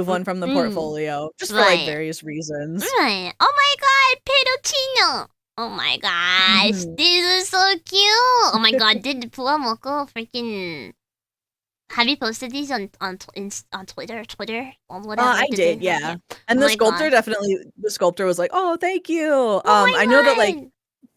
one from the portfolio just for like various reasons. Right. Oh my god, Perochino! Oh my gosh, these are so cute! Oh my god, did Puamoko freaking... Have you posted these on Twitter? On whatever? I did, yeah. And the sculptor was like, "Oh, thank you." I know that like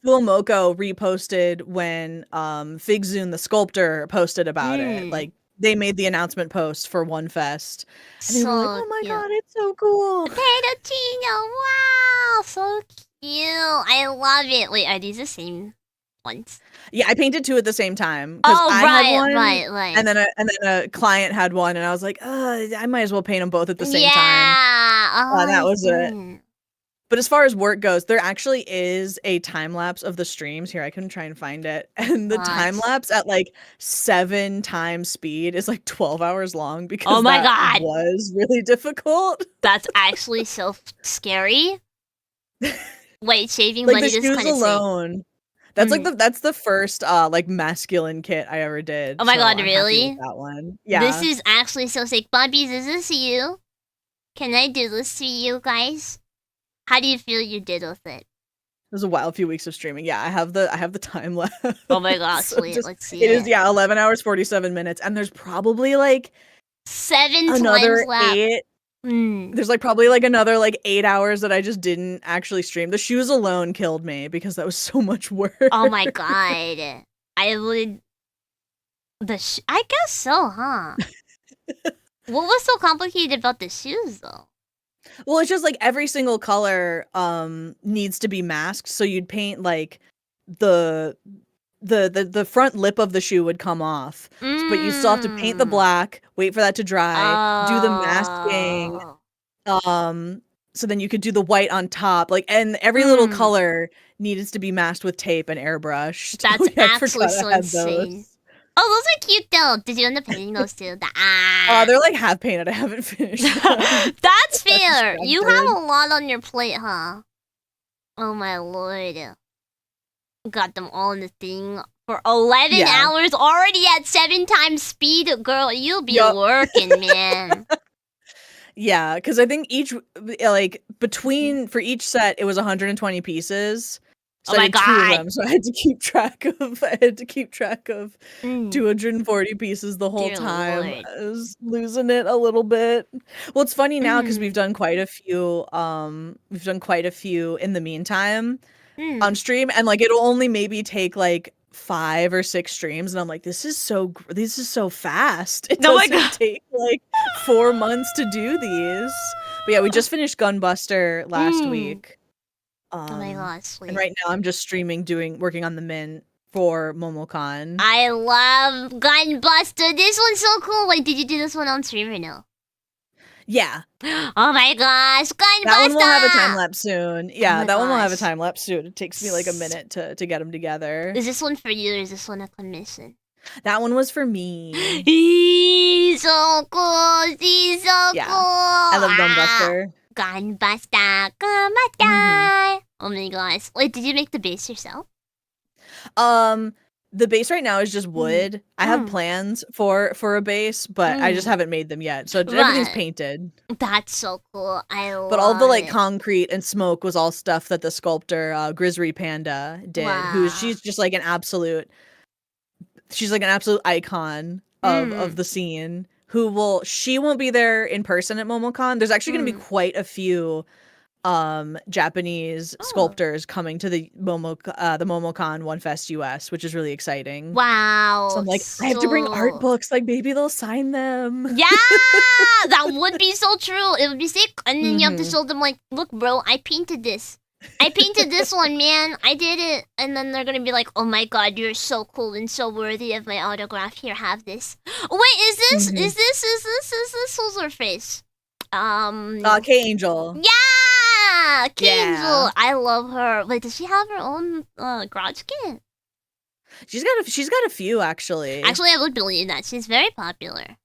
Fuamoko reposted when Figzun the sculptor posted about it. Like they made the announcement post for One Fest, and they were like, "Oh my god, it's so cool!" Pedotino, wow, so cute! I love it. Wait, are these the same ones? Yeah, I painted 2 at the same time. Right. And then a client had one, and I was like, I might as well paint them both at the same time. Yeah, that was it. But as far as work goes, there actually is a time lapse of the streams. Here, I can try and find it. And the time lapse at like 7 times speed is like 12 hours long because Oh my that god, was really difficult. that's actually so scary. Wait, shaving Like money the is shoes kind of alone. That's like that's the first like masculine kit I ever did. Oh my god, I'm really? happy with that one. Yeah. This is actually so sick. Bobbies, is this you? Can I do this to you guys? How do you feel you did with it? It was a wild few weeks of streaming. Yeah, I have the time left. Oh my god, So sweet. Let's see. It is 11 hours 47 minutes, and there's probably like 7 another times left. 8. There's like probably like another like 8 hours that I just didn't actually stream. The shoes alone killed me because that was so much work. Oh my god. I would. I guess so, huh? What was so complicated about the shoes, though? Well, it's just like every single color needs to be masked, so you'd paint like the front lip of the shoe would come off, but you still have to paint the black, wait for that to dry, do the masking, so then you could do the white on top, like, and every little color needs to be masked with tape and airbrush. That's actually so insane. Oh, those are cute though. Did you end up painting those too? They're like half painted. I haven't finished. That's fair. You have a lot on your plate, huh? Oh my lord. Got them all in the thing for 11 hours, already at 7 times speed. Girl, you'll be working, man. Yeah, because I think each, like, for each set, it was 120 pieces. So oh my I did 2 god! of them, so I had to keep track of 240 pieces the whole time. Lord. I was losing it a little bit. Well, it's funny now because we've done quite a few. We've done quite a few in the meantime on stream, and like it'll only maybe take like 5 or 6 streams, and I'm like, this is so fast. It doesn't take like 4 months to do these. But yeah, we just finished Gunbuster last week. Oh my gosh, sweet. And right now I'm just streaming, working on the mint for MomoCon. I love Gunbuster. This one's so cool. Wait, did you do this one on stream or no? Yeah. Oh my gosh, Gunbuster! That one will have a time lapse soon. Yeah, that one will have a gosh. time lapse soon. It takes me like a minute to get them together. Is this one for you or is this one a commission? That one was for me. He's so cool. He's so cool. I love Gunbuster. Gunbuster, Gunbuster. Oh my gosh. Wait, did you make the base yourself? The base right now is just wood. I have plans for a base, but I just haven't made them yet. So everything's painted. That's so cool. I love But all the like concrete and smoke was all stuff that the sculptor Grizzly Panda did. She's just like an absolute icon of the scene. She won't be there in person at MomoCon. There's actually going to be quite a few Japanese sculptors coming to the MomoCon One Fest US, which is really exciting. Wow. So I'm like, I have to bring art books. Like maybe they'll sign them. Yeah, that would be so true. It would be sick. And then you have to show them like, look, bro, I painted this. I painted this one, man. I did it. And then they're gonna be like, oh my god, you're so cool and so worthy of my autograph. Here, have this. Wait, is this who's her face? K-Angel. Yeah! K-Angel. I love her. Wait, does she have her own garage kit? She's got a few actually. Actually, I would believe that. She's very popular.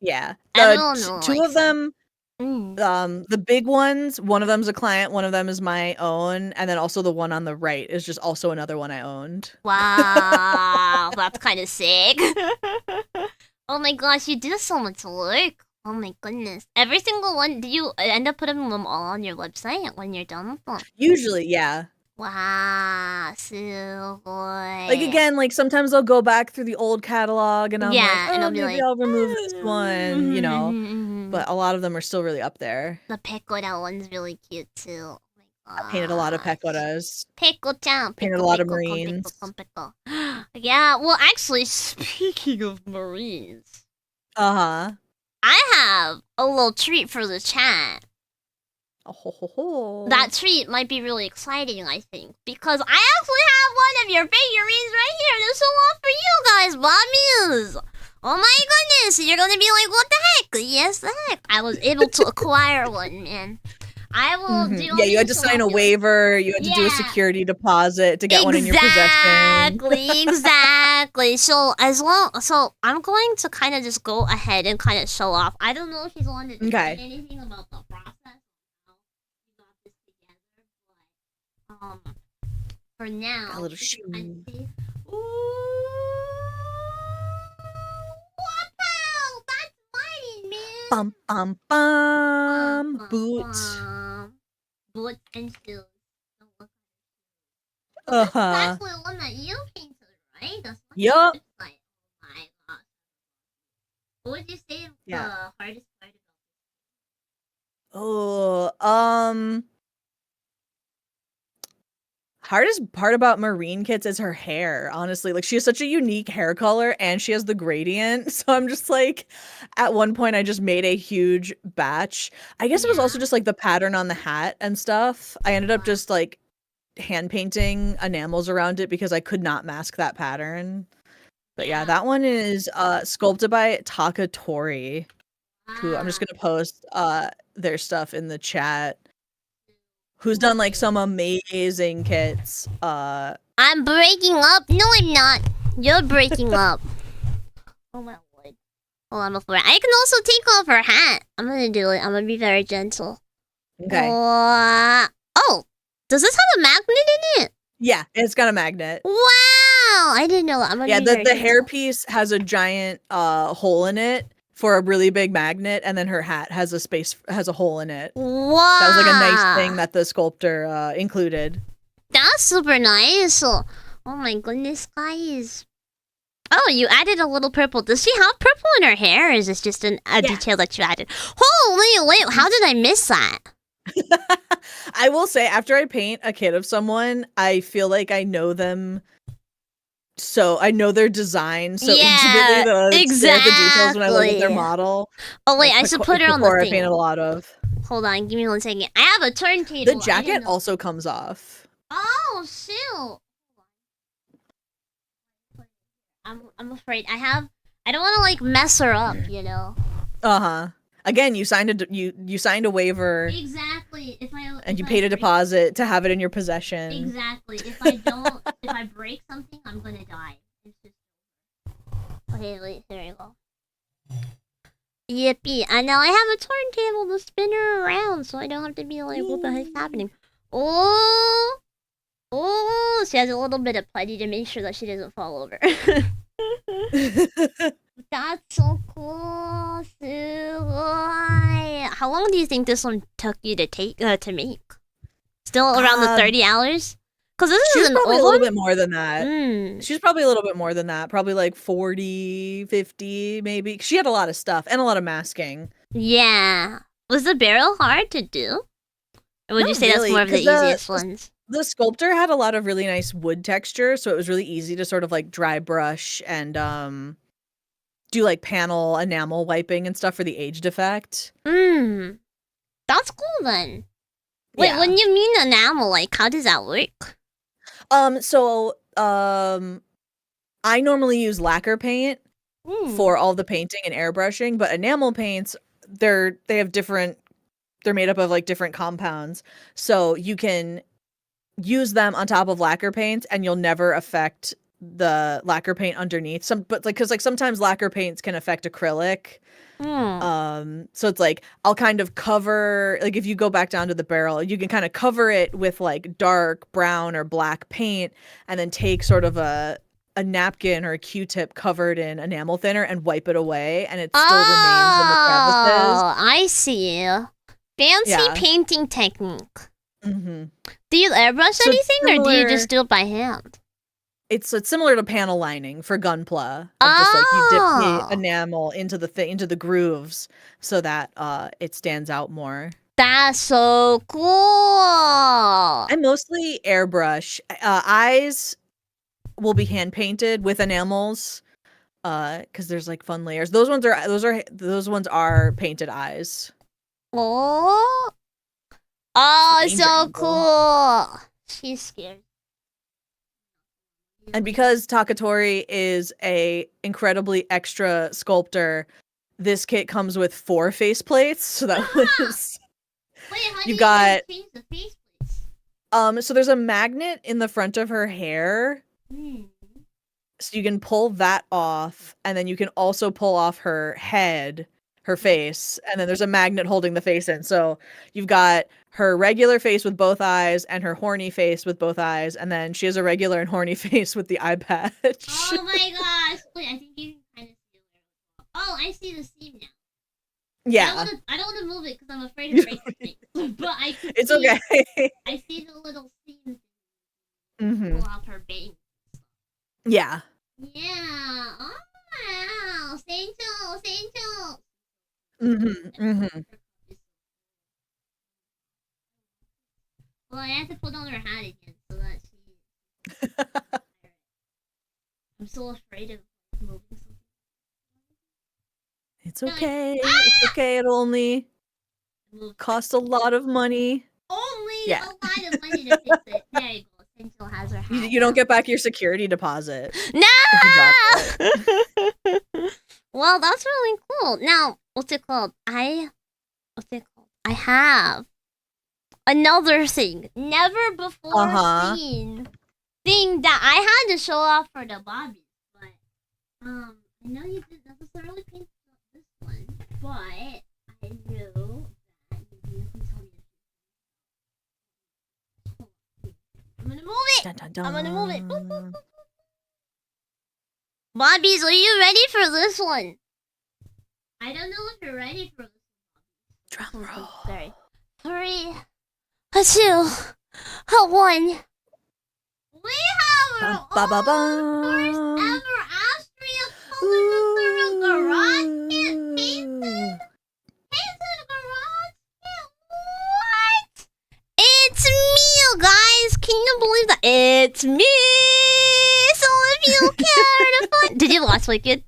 Yeah. Everyone two likes of them. her. The big ones, one of them's a client, one of them is my own, and then also the one on the right is just also another one I owned. Wow, that's kind of sick. Oh my gosh, you do so much work. Oh my goodness. Every single one, do you end up putting them all on your website when you're done with them? Usually, yeah. Wow, so good. Like again, like sometimes I'll go back through the old catalog and I'm like, and I'll be maybe like, I'll remove this one, you know. But a lot of them are still really up there. The Pekora one's really cute too. Oh my god. I painted a lot of Pekoras. Peko-chan. Painted a lot of Marines. Yeah, well actually, speaking of Marines. Uh-huh. I have a little treat for the chat. Oh. That treat might be really exciting, I think, because I actually have one of your figurines right here to show off for you guys, Bobbies. Oh my goodness, you're gonna be like, what the heck? Yes, the heck. I was able to acquire one, man. I will do all Yeah, you had to the sign a showing. waiver. You had to do a security deposit to get one in your possession. Exactly. So I'm going to kind of just go ahead and kind of show off. I don't know if he's wanted to say anything about the process. We got this together, but for now, a little shoe. Ooh, wow, that's mighty, man. Bum bum bum. Boots. Boots and shoes. Uh-huh. That's actually the one that you painted, right? That's yup. Oh my god. What would you say the hardest part about it? Hardest part about Marine Kits is her hair, honestly. Like, she has such a unique hair color, and she has the gradient, so I'm just like, at one point, I just made a huge batch. I guess it was also just, like, the pattern on the hat and stuff. I ended up just, like, hand painting enamels around it because I could not mask that pattern. But yeah, that one is sculpted by Takatori, who I'm just gonna post their stuff in the chat. Who's done like some amazing kits. I'm breaking up. No, I'm not. You're breaking up. Oh my lord. Oh, I'm afraid. I can also take off her hat. I'm gonna do it. I'm gonna be very gentle. Okay. Oh, does this have a magnet in it? Yeah, it's got a magnet. Wow, I didn't know that. I'm gonna the hairpiece has a giant hole in it for a really big magnet, and then her hat has a hole in it. Wow. That was like a nice thing that the sculptor included. That's super nice. Oh my goodness, guys. Oh, you added a little purple. Does she have purple in her hair, or is this just a detail that you added? Holy wait, how did I miss that? I will say, after I paint a kit of someone, I feel like I know them. So I know their design so intimately that I stare at the details when I look at their model. Oh wait, I should put her on the thing. I painted a lot of. Hold on, give me 1 second. I have a turntable. The jacket also comes off. Oh shoot! I'm afraid I don't want to like mess her up, you know. Again, you signed a waiver. Exactly. And you paid a deposit to have it in your possession. Exactly. If I break something, I'm gonna die. It's just... Okay, wait, there you go. Yippee! And now I have a turntable to spin her around, so I don't have to be like, what the heck's happening? Oh, she has a little bit of putty to make sure that she doesn't fall over. That's so cool. How long do you think this one took you to make? Still around the 30 hours? Because this is probably an a old little bit more than that. She's probably a little bit more than that. Probably like 40, 50 maybe. She had a lot of stuff and a lot of masking. Yeah. Was the barrel hard to do? Or would you say that's more of the easiest ones? The sculptor had a lot of really nice wood texture, so it was really easy to sort of like dry brush and do like panel enamel wiping and stuff for the aged effect. That's cool then. Wait, when you mean enamel, like how does that work? I normally use lacquer paint for all the painting and airbrushing, but enamel paints, they're made up of like different compounds. So you can use them on top of lacquer paint and you'll never affect the lacquer paint underneath. Sometimes lacquer paints can affect acrylic. So it's like I'll kind of cover, like if you go back down to the barrel, you can kind of cover it with like dark brown or black paint and then take sort of a napkin or a Q-tip covered in enamel thinner and wipe it away, and it still remains in the crevices. Oh, I see. Fancy painting technique. Do you airbrush anything, or do you just do it by hand? It's similar to panel lining for Gunpla. Just like you dip the enamel into the grooves so that it stands out more. That's so cool. I mostly airbrush. Eyes will be hand painted with enamels, because there's like fun layers. Those ones are painted eyes. Oh, so cool. She's scared. And because Takatori is a incredibly extra sculptor, this kit comes with 4 faceplates, so that was Wait, how do You've you got change the face, please? so there's a magnet in the front of her hair. So you can pull that off, and then you can also pull off her head, her face, and then there's a magnet holding the face in. So you've got her regular face with both eyes and her horny face with both eyes, and then she has a regular and horny face with the eye patch. Oh my gosh! Wait, I think you can kind of see it. Oh, I see the seam now. Yeah. I don't want to move it because I'm afraid of breaking things. But I can It's see, okay. I see the little seam Mm-hmm. pull off her bang. Yeah. Yeah. Oh, wow. Saint. Mm-hmm. Well, I have to put on her hat again so that she. I'm so afraid of moving something. It's okay. It's okay. It'll only cost a lot of money. Only a lot of money to fix it. There you go. Central has her hat. You don't get back your security deposit. No! It. Well, that's really cool. Now, what's it called? I have another thing. Never before seen thing that I had to show off for the Bobby. But, I know you didn't necessarily paint this one, but I knew that you can tell me. I'm gonna move it! Dun, dun, dun. I'm gonna move it. Boop, boop, boop, boop. Bobbies, are you ready for this one? I don't know if you're ready for this one. Drum roll. Sorry. 3, 2, 1. We have our first ever Astrea Colornatura garage kit painted. Painted garage kit. What? It's me, you guys. Can you believe that? It's me. So if you care to find... Did you watch Wicked?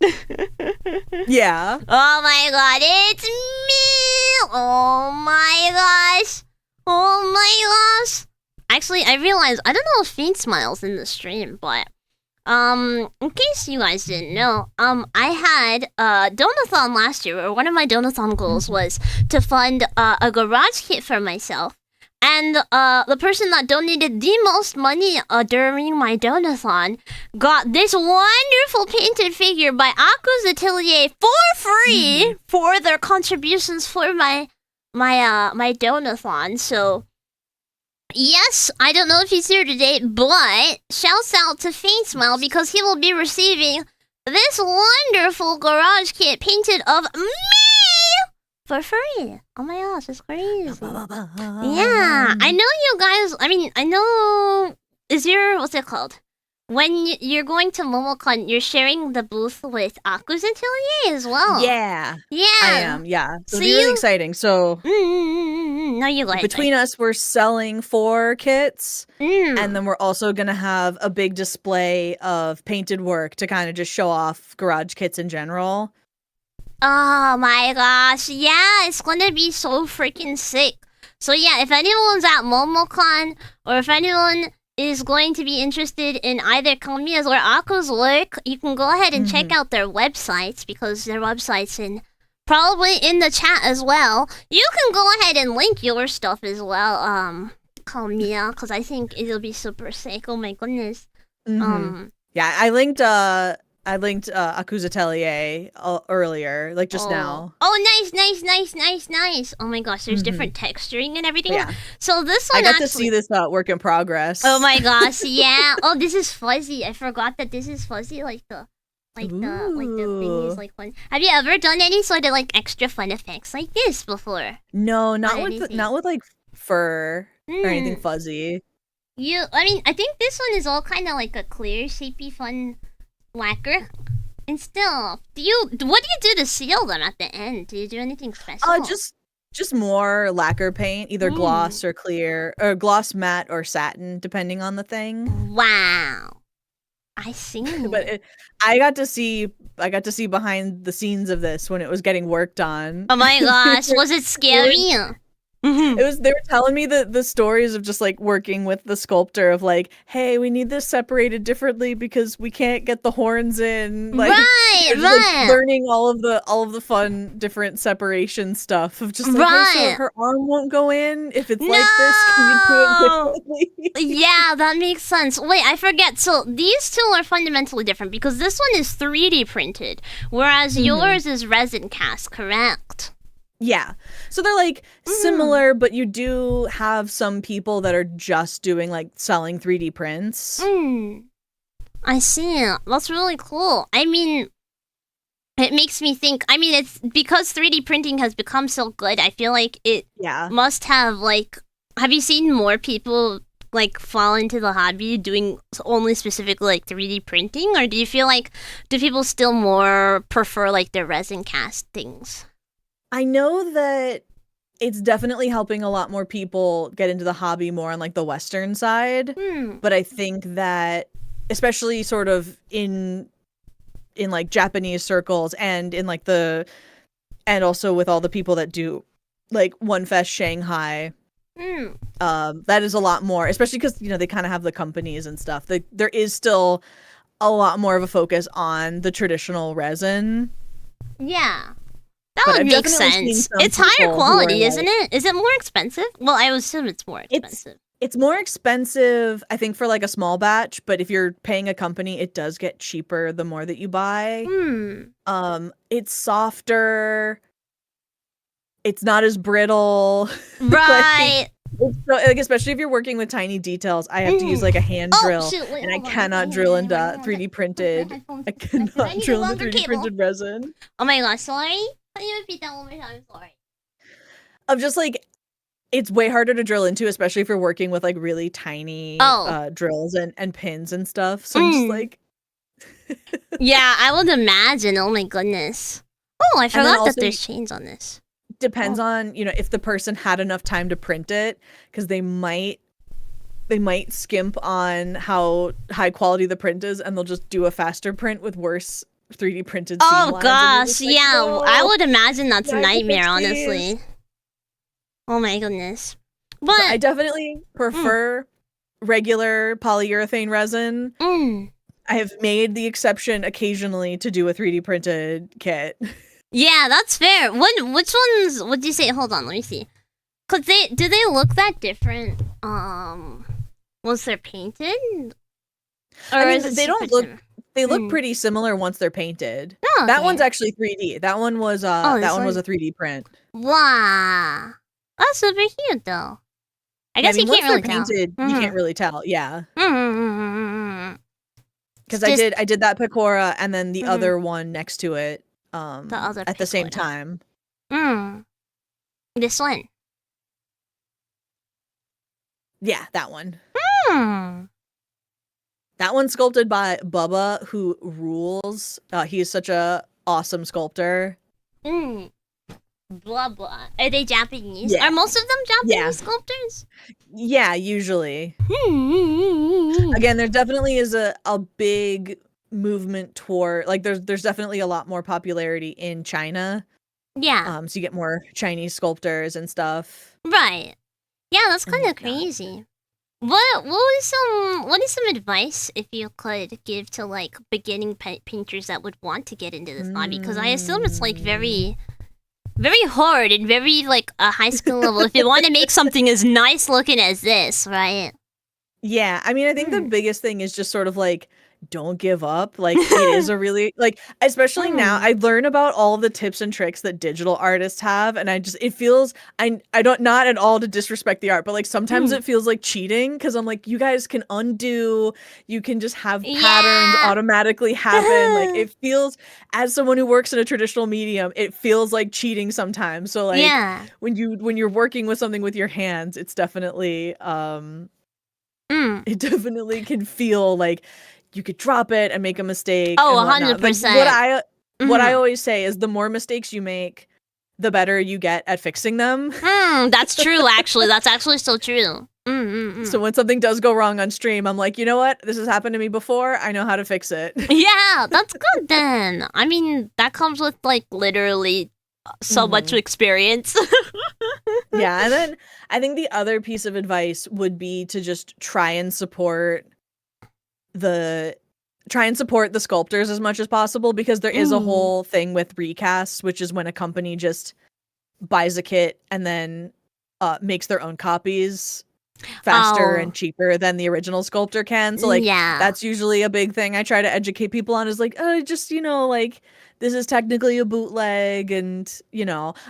Yeah. Oh my god, it's me. Oh my gosh. Oh my gosh. Actually, I realized I don't know if Fiend smiles in the stream, but in case you guys didn't know, I had a donathon last year, or one of my donathon goals was to fund a garage kit for myself. And the person that donated the most money during my donathon got this wonderful painted figure by Aku's Atelier for free for their contributions for my donathon. So yes, I don't know if he's here today, but shouts out to Faint Smile because he will be receiving this wonderful garage kit painted of me for free. Oh my gosh, it's crazy. Yeah, I know you guys. I mean, I know. Is your what's it called? When you're going to MomoCon, you're sharing the booth with Aku's Atelier as well. Yeah. Yeah. I am, yeah. So it'll be really exciting. So no, you like between us, we're selling 4 kits, and then we're also gonna have a big display of painted work to kind of just show off garage kits in general. Oh my gosh, yeah, it's gonna be so freaking sick. So yeah, if anyone's at MomoCon, or if anyone is going to be interested in either Kamiya's or Aku's work, you can go ahead and check out their websites, because their websites in probably in the chat as well. You can go ahead and link your stuff as well, Kamiya, because I think it'll be super sick. Oh my goodness. Yeah, I linked Aku's Atelier earlier, like just now. Oh, nice. Oh my gosh, there's different texturing and everything. Yeah. So this one I got to see this work in progress. Oh my gosh, yeah. Oh, this is fuzzy. I forgot that this is fuzzy, like the thing is like fun. Have you ever done any sort of like extra fun effects like this before? No, not with like fur or anything fuzzy. I think this one is all kind of like a clear, shapy, fun lacquer and stuff. What do you do to seal them at the end? Do you do anything special? Just more lacquer paint, either gloss or clear, or gloss matte or satin, depending on the thing. Wow, I see. But I got to see behind the scenes of this when it was getting worked on. Oh my gosh, was it scary? They were telling me the stories of just like working with the sculptor of like, hey, we need this separated differently because we can't get the horns in. Like, right. like learning all of the fun different separation stuff of just like, hey, so her arm won't go in if it's like this. Can you do it differently? Yeah, that makes sense. Wait, I forget. So these two are fundamentally different because this one is 3D printed, whereas yours is resin cast, correct? Yeah. So they're like similar, but you do have some people that are just doing like selling 3D prints. I see. That's really cool. I mean, it makes me think, I mean, it's because 3D printing has become so good, I feel like it must have like, have you seen more people like fall into the hobby doing only specifically like 3D printing? Or do you feel like, do people still more prefer like their resin cast things? I know that it's definitely helping a lot more people get into the hobby more on like the Western side. But I think that especially sort of in like Japanese circles and in like and also with all the people that do like One Fest Shanghai, that is a lot more, especially because, you know, they kind of have the companies and stuff. There is still a lot more of a focus on the traditional resin. Yeah. That would make sense. It's higher quality, isn't it? Is it more expensive? Well, I would assume it's more expensive. It's more expensive, I think, for like a small batch, but if you're paying a company, it does get cheaper the more that you buy. It's softer. It's not as brittle. Right. Like, especially if you're working with tiny details, I have to use like a hand drill, and I cannot drill into 3D printed. I cannot drill into 3D printed resin. Oh my gosh, sorry? Can you repeat that one more time? Sorry. I'm just like, it's way harder to drill into, especially if you're working with like really tiny drills and pins and stuff. So I'm just like, yeah, I would imagine. Oh my goodness. Oh, I forgot that there's chains on this. Depends on, you know, if the person had enough time to print it, because they might skimp on how high quality the print is, and they'll just do a faster print with worse 3D printed seam lines. Gosh, like, yeah, no, I would imagine that's a nightmare, honestly. Oh my goodness. But so I definitely prefer regular polyurethane resin. I have made the exception occasionally to do a 3D printed kit. Yeah, that's fair. Which ones would you say? Hold on, let me see. Cause do they look that different? Once they're painted? Or I mean, they don't look. They look pretty similar once they're painted. Oh, okay. That one's actually 3D. That one was that one was a 3D print. Wow, that's super cute though. I guess you can't really tell. Painted, you can't really tell. Yeah. Because I did that Pecora and then the other one next to it. At the same time. This one. Yeah, that one. That one's sculpted by Bubba, who rules. He is such a awesome sculptor. Blah blah. Are they Japanese? Yeah. Are most of them Japanese sculptors? Yeah, usually. Again, there definitely is a big movement toward, like, there's definitely a lot more popularity in China. Yeah. So you get more Chinese sculptors and stuff. Right. Yeah, that's kind of crazy. What is some advice if you could give to like beginning painters that would want to get into this hobby? Because I assume it's like very, very hard and very like a high skill level if you want to make something as nice looking as this, right? Yeah, I mean, I think the biggest thing is just sort of like, don't give up. Like, it is a really, like, especially now, I learn about all the tips and tricks that digital artists have, and it feels, I don't, not at all to disrespect the art, but like sometimes it feels like cheating, because I'm like, you guys can undo, you can just have patterns automatically happen. Like, it feels, as someone who works in a traditional medium, it feels like cheating sometimes. So like, when you're working with something with your hands, it's definitely it definitely can feel like you could drop it and make a mistake. Oh, 100%. What I always say is the more mistakes you make, the better you get at fixing them. That's true, actually. That's actually so true. So when something does go wrong on stream, I'm like, you know what? This has happened to me before. I know how to fix it. Yeah, that's good then. I mean, that comes with like literally so much experience. Yeah, and then I think the other piece of advice would be to just try and support the sculptors as much as possible, because there is a whole thing with recasts, which is when a company just buys a kit and then makes their own copies faster and cheaper than the original sculptor can. So like that's usually a big thing I try to educate people on, is like, just, like, this is technically a bootleg, and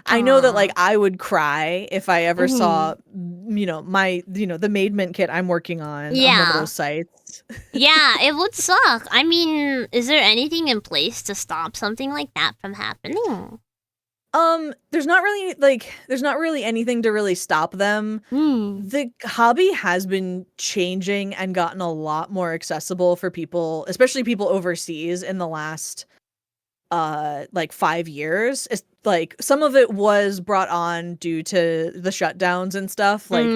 I know that like I would cry if I ever saw my the Made Mint kit I'm working on one of those sites. Yeah, it would suck. I mean, is there anything in place to stop something like that from happening? There's not really anything to really stop them. The hobby has been changing and gotten a lot more accessible for people, especially people overseas, in the last like 5 years. It's like some of it was brought on due to the shutdowns and stuff. Like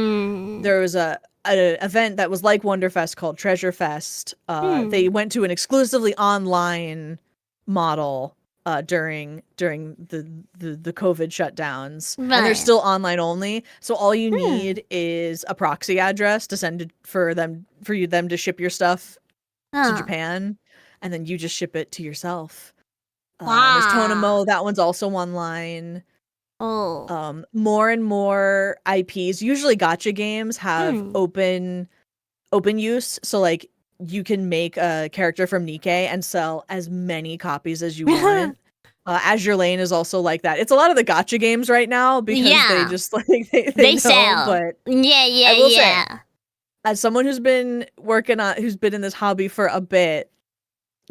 there was a event that was like Wonderfest called Treasure Fest. They went to an exclusively online model during the COVID shutdowns, and they're still online only. So all you need is a proxy address to send it for them to ship your stuff to Japan, and then you just ship it to yourself. There's Tonemo, that one's also online. More and more IPs, usually gacha games, have open use. So like you can make a character from Nikkei and sell as many copies as you want. Azure Lane is also like that. It's a lot of the gacha games right now because they just like they know, sell. But I will say, as someone who's been in this hobby for a bit,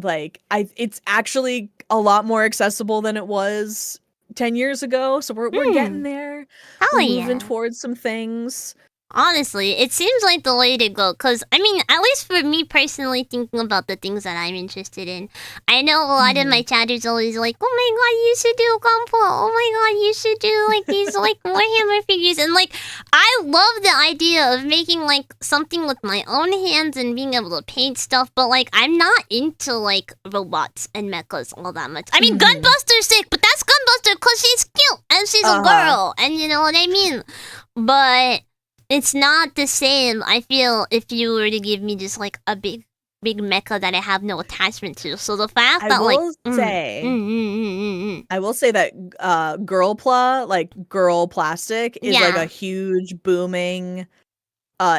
like it's actually a lot more accessible than it was 10 years ago. So we're getting there. We're moving towards some things. Honestly, it seems like the way to go, because, I mean, at least for me personally, thinking about the things that I'm interested in, I know a lot of my chatters always like, oh my god, you should do Gunpla, oh my god, you should do, like, these, like, Warhammer figures, and, like, I love the idea of making, like, something with my own hands and being able to paint stuff, but, like, I'm not into, like, robots and mechas all that much. I mean, Gunbuster's sick, but that's Gunbuster because she's cute, and she's a girl, and you know what I mean? But it's not the same, I feel, if you were to give me just, like, a big mecha that I have no attachment to. So the fact that, like... I will say that Girlpla, like, girl plastic, is, like, a huge, booming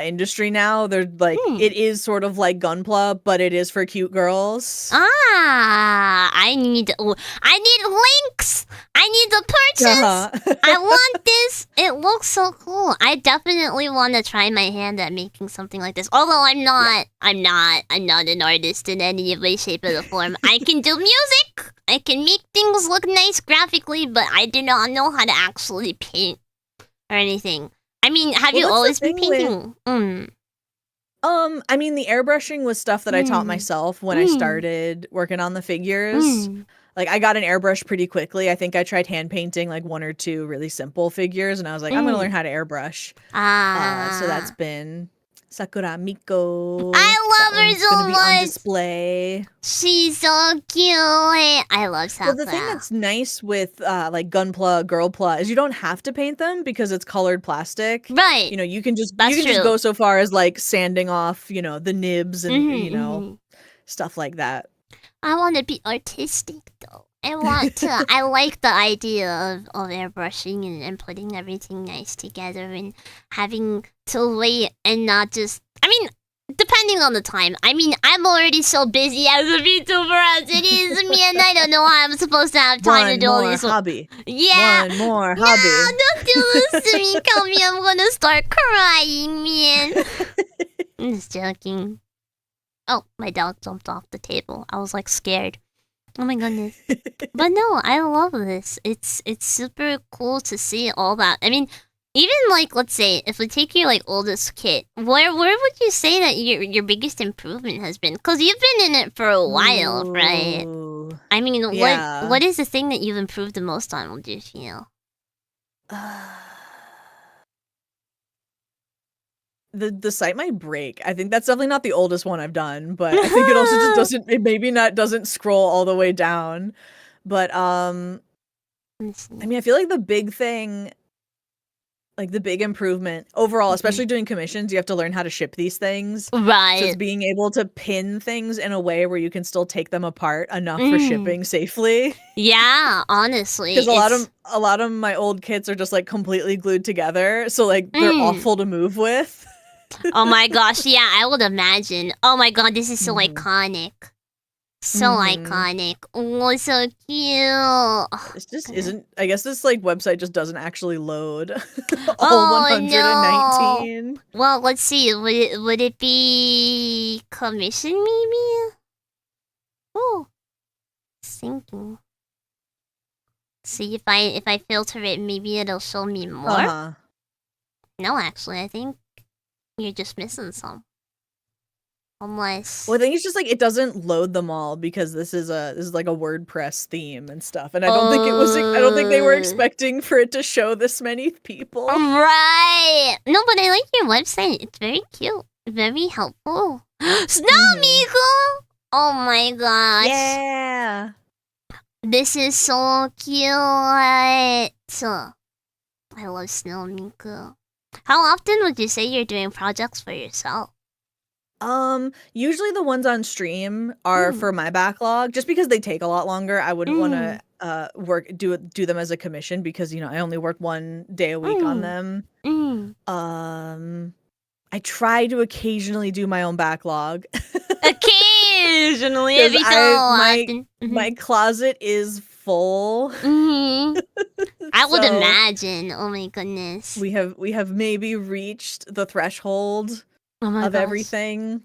industry now. They're, like, it is sort of like Gunpla, but it is for cute girls. I need links! I need the purchase! I want this! It looks so cool. I definitely want to try my hand at making something like this. Although I'm not an artist in any way, shape, or form. I can do music! I can make things look nice graphically, but I do not know how to actually paint or anything. I mean, have you always been painting? I mean, the airbrushing was stuff that I taught myself when I started working on the figures. Like, I got an airbrush pretty quickly. I think I tried hand painting, like, 1 or 2 really simple figures, and I was like, I'm gonna learn how to airbrush. So that's been Sakura Miko. I love her so gonna be much! on display. She's so cute! I love Sakura. Well, the thing that's nice with, like, Gunpla, Girlpla, is you don't have to paint them because it's colored plastic. Right. You know, you can just go so far as, like, sanding off, the nibs and, stuff like that. I want to be artistic, though. I like the idea of airbrushing and putting everything nice together and having to wait and not just... I mean, depending on the time. I mean, I'm already so busy as a VTuber as it is, man. I don't know how I'm supposed to have time to do all these... hobby. Yeah. One more hobby. No, don't do this to me, Kami. I'm gonna start crying, man. I'm just joking. Oh, my dog jumped off the table. I was, like, scared. Oh my goodness. But no, I love this. It's super cool to see all that. I mean, even, like, let's say, if we take your, like, oldest kit, where would you say that your biggest improvement has been? Because you've been in it for a while, right? I mean, what is the thing that you've improved the most on, would you feel? The site might break. I think that's definitely not the oldest one I've done, but I think it also just doesn't scroll all the way down. But I mean, I feel like the big thing like the big improvement overall, especially doing commissions, you have to learn how to ship these things. Right. So it's being able to pin things in a way where you can still take them apart enough for shipping safely. Yeah, honestly. Because a lot of my old kits are just like completely glued together. So like they're awful to move with. Oh my gosh, yeah, I would imagine. Oh my god, this is so iconic. So iconic. Oh, so cute. It just isn't. I guess this like website just doesn't actually load all Oh 119. no. Well, let's see. Would it be commission maybe? Oh, thinking. See if I filter it, maybe it'll show me more. No, actually, I think you're just missing some. Unless. Well, I think it's just like it doesn't load them all because this is like a WordPress theme and stuff, and I don't think it was. I don't think they were expecting for it to show this many people. Right. No, but I like your website. It's very cute, very helpful. Snowmigo! Oh my gosh. Yeah. This is so cute. I love Snowmigo. How often would you say you're doing projects for yourself? Usually the ones on stream are for my backlog, just because they take a lot longer. I wouldn't want to do them as a commission because I only work 1 day a week on them. I try to occasionally do my own backlog. Occasionally, every so often. My closet is full. I would imagine. Oh my goodness. We have maybe reached the threshold of everything.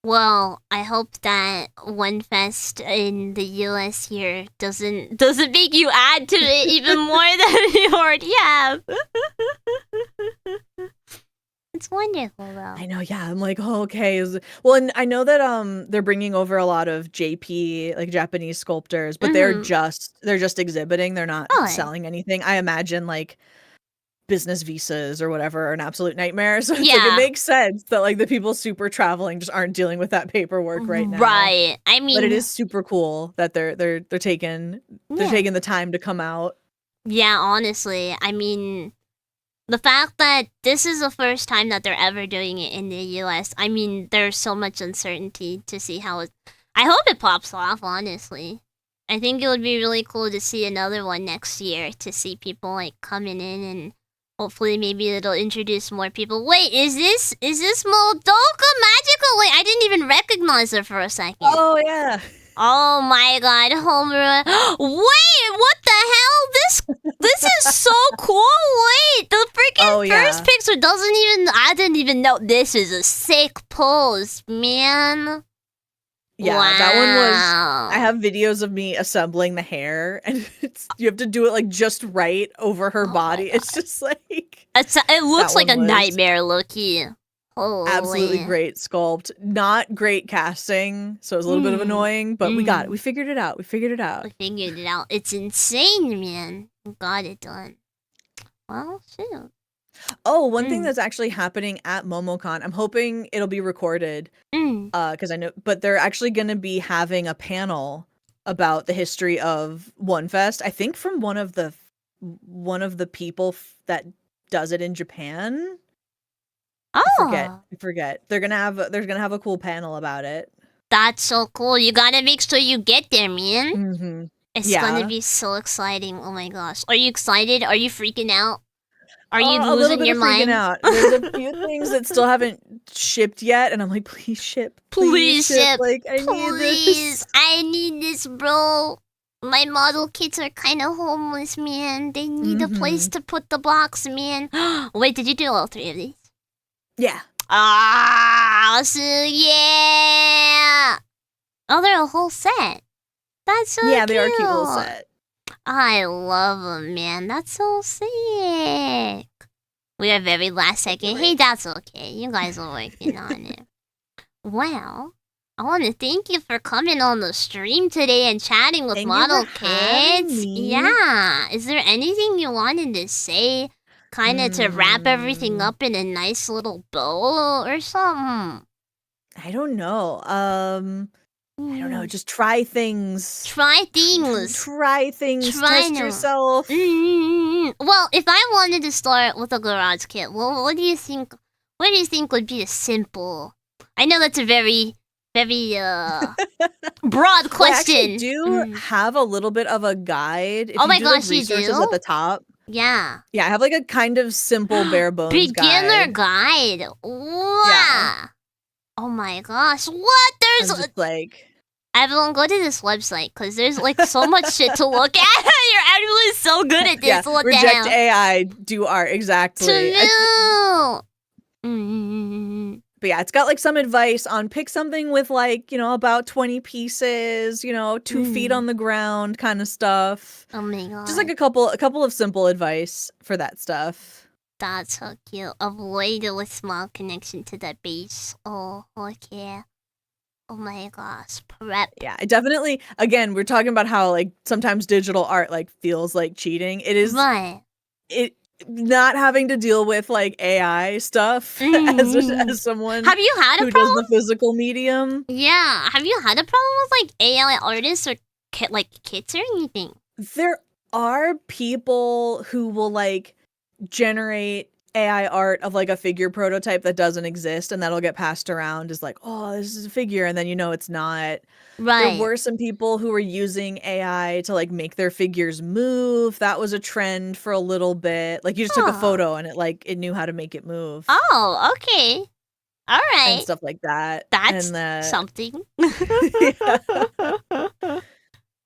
Well, I hope that OneFest in the US here doesn't make you add to it even more than you already have. It's wonderful though. I know, yeah. I'm like, oh, okay. Well, and I know that they're bringing over a lot of JP, like Japanese sculptors, but they're just exhibiting. They're not selling anything. I imagine like business visas or whatever are an absolute nightmare. So it's like it makes sense that like the people super traveling just aren't dealing with that paperwork right now. Right. I mean, but it is super cool that they're taking the time to come out. Yeah, honestly. I mean, the fact that this is the first time that they're ever doing it in the US, I mean, there's so much uncertainty to see how it. I hope it pops off, honestly. I think it would be really cool to see another one next year, to see people like coming in, and hopefully maybe it'll introduce more people. Wait, is this Moldoka Magical? Wait, I didn't even recognize her for a second. Oh yeah. Oh my god, Homer. Wait, what the hell? This is so cool. Wait, the freaking first picture I didn't even know. This is a sick pose, man. Yeah, that one was. I have videos of me assembling the hair, and you have to do it like just right over her body. It's just like it looks like a nightmare looky. Holy. Absolutely great sculpt. Not great casting, so it was a little bit of annoying, but we got it. We figured it out. It's insane, man. We got it done. Well, shoot. Oh, one thing that's actually happening at MomoCon, I'm hoping it'll be recorded, because I know, but they're actually going to be having a panel about the history of OneFest. I think from one of the people that does it in Japan. Oh, I forget. They're gonna have a cool panel about it. That's so cool. You gotta make sure you get there, man. It's gonna be so exciting. Oh my gosh, are you excited? Are you freaking out? Are you losing your mind? Out. There's a few things that still haven't shipped yet, and I'm like, please ship. Please ship. Like, I need this. I need this, bro. My model kits are kind of homeless, man. They need a place to put the box, man. Wait, did you do all 3 of these? Yeah. So yeah. Oh, they're a whole set. That's so cute. They are a cute little set. I love them, man. That's so sick. We are very last second. Hey, that's okay. You guys are working on it. Well, I want to thank you for coming on the stream today and chatting with Model Kids. Yeah. Is there anything you wanted to say? Kind of to wrap everything up in a nice little bow or something? I don't know. I don't know, just try things. Try things. Try things. Test yourself. Well, if I wanted to start with a garage kit, well, what do you think? What do you think would be a simple? I know that's a very, very broad question. I actually do have a little bit of a guide. If oh my you do, gosh, like, resources you do? at the top. Yeah. Yeah, I have like a kind of simple bare bones beginner guide. Wow. Yeah. Oh my gosh. What? There's just like everyone go to this website because there's like so much shit to look at. You're actually so good at this. Yeah, what reject the hell? AI, do art. Exactly. But yeah, it's got like some advice on pick something with like, about 20 pieces, 2 feet on the ground kind of stuff. Oh my god. Just like a couple of simple advice for that stuff. That's so cute. Avoid a small connection to the base. Oh, okay. Oh my gosh. Prep. Yeah, it definitely, again, we're talking about how like sometimes digital art like feels like cheating. It is not having to deal with like AI stuff as someone have you had who does the physical medium. Yeah, have you had a problem with like AI artists or kits or anything? There are people who will like generate AI art of like a figure prototype that doesn't exist, and that'll get passed around as like, oh, this is a figure, and then it's not. Right. There were some people who were using AI to like make their figures move. That was a trend for a little bit. Like you just took a photo and it knew how to make it move. Oh, okay. All right. And stuff like that. That's something.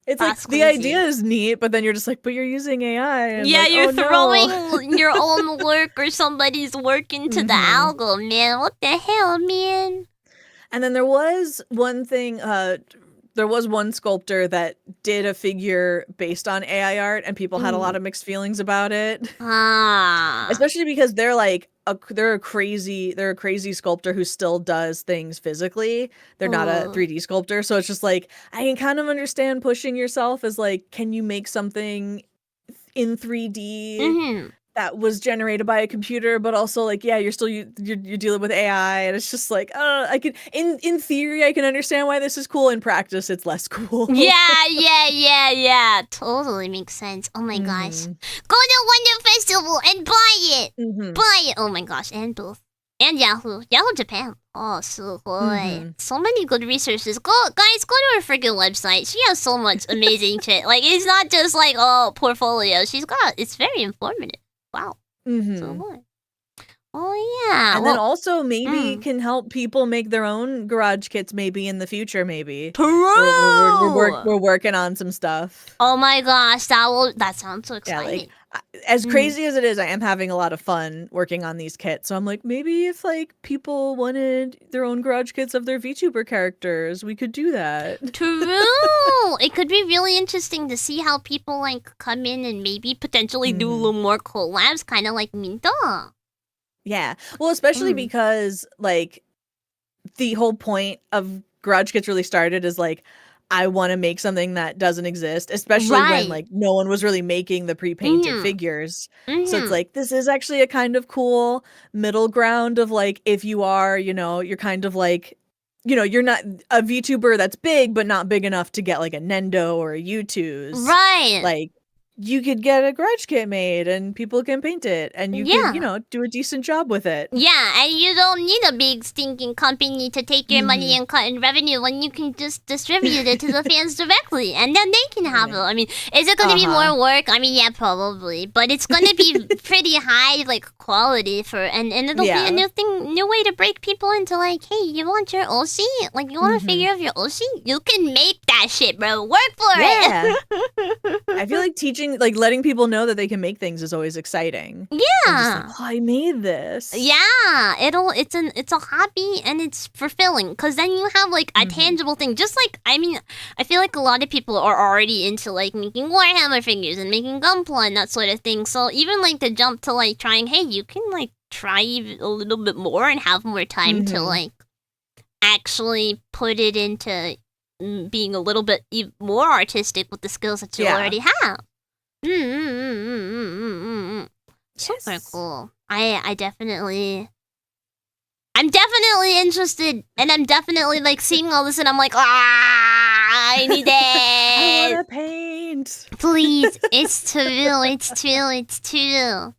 It's like the idea is neat, but then you're just like, but you're using AI. And yeah, like, you're throwing your own work or somebody's work into the algo, man. What the hell, man? And then there was one thing, there was one sculptor that did a figure based on AI art, and people had a lot of mixed feelings about it. Especially because they're like they're a crazy sculptor who still does things physically. They're not a 3D sculptor, so it's just like I can kind of understand pushing yourself as like, can you make something in 3D that was generated by a computer, but also like, yeah, you're dealing with AI, and it's just like, I could in theory I can understand why this is cool. In practice, it's less cool. Yeah. Totally makes sense. Oh my gosh. Go to Wonder Festival and buy it. Buy it. Oh my gosh. And Booth. And Yahoo Japan. Oh, so good. So many good resources. Go to her freaking website. She has so much amazing shit. Like, it's not just like, portfolio. It's very informative. Wow. So good. Oh yeah. And then also maybe can help people make their own garage kits maybe in the future, maybe. True. We're working on some stuff. Oh my gosh, that sounds so exciting. Yeah, like, as crazy as it is, I am having a lot of fun working on these kits. So I'm like, maybe if like people wanted their own garage kits of their VTuber characters, we could do that. True. It could be really interesting to see how people like come in and maybe potentially do a little more collabs, kind of like Minto. Yeah. Well, especially because like the whole point of garage kits really started as like, I want to make something that doesn't exist, especially when like no one was really making the pre-painted figures. So it's like, this is actually a kind of cool middle ground of like, if you are, you're kind of like, you're not a VTuber that's big, but not big enough to get like a Nendo or a U2s. Right. Like, you could get a garage kit made and people can paint it and you can, do a decent job with it. Yeah, and you don't need a big stinking company to take your money and cut in revenue when you can just distribute it to the fans directly and then they can have it. I mean, is it going to be more work? I mean, yeah, probably, but it's going to be pretty high like quality and it'll be a new way to break people into like, hey, you want your OC? Like, you want a figure of your OC? You can make that shit, bro. Work for it. I feel like letting people know that they can make things is always exciting. Yeah. Just like, I made this. Yeah. It's a hobby and it's fulfilling because then you have like a tangible thing. Just like, I mean, I feel like a lot of people are already into like making Warhammer figures and making Gunpla and that sort of thing. So even like the jump to like trying, hey, you can like try a little bit more and have more time to like actually put it into being a little bit more artistic with the skills that you already have. Super cool. I'm definitely interested, and I'm definitely like seeing all this, and I'm like, I need I it. want to paint. Please, it's true. It's true. It's true.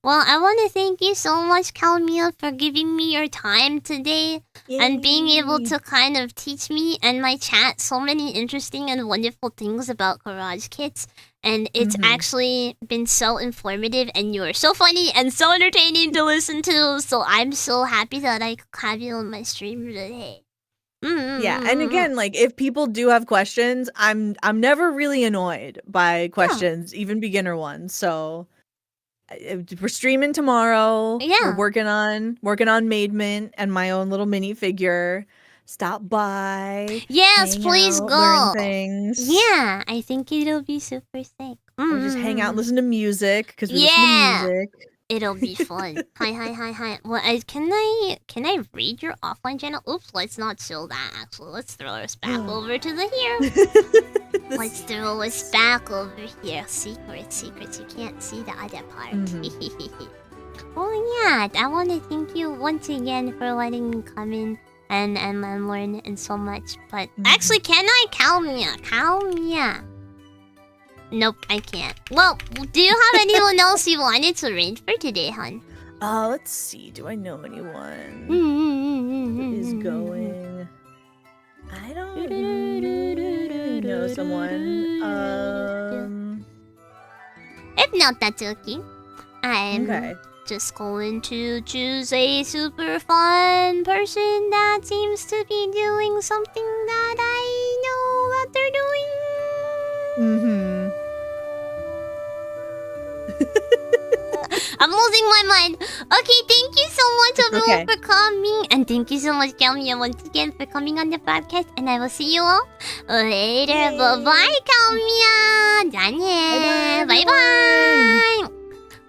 Well, I want to thank you so much, Calmia, for giving me your time today and being able to kind of teach me and my chat so many interesting and wonderful things about garage kits. And it's actually been so informative, and you're so funny and so entertaining to listen to. So I'm so happy that I could have you on my stream today. Yeah, and again, like if people do have questions, I'm never really annoyed by questions, even beginner ones. So we're streaming tomorrow. Yeah. We're working on Made Mint and my own little mini figure. Stop by. Yes, hang please out, go. learn things. Yeah, I think it'll be super sick. Or just hang out and listen to music because we listen to music. It'll be fun. Hi. Well, can I read your offline channel? Oops, let's not show that. Actually, let's throw us back over to the here. Let's throw us back over here. Secrets. You can't see the other part. Well, yeah, I want to thank you once again for letting me come in and learn and so much. But actually, can I? Calmia. Nope, I can't. Well, do you have anyone else you wanted to read for today, hon? Let's see. Do I know anyone who is going? I don't know someone. If not, that's okay. I'm Okay. just going to choose a super fun person that seems to be doing something that I know that they're doing. I'm losing my mind. Okay, thank you so much, everyone, for coming. And thank you so much, Calmia, once again, for coming on the podcast. And I will see you all later. Bye-bye, Calmia. Daniel. Bye-bye.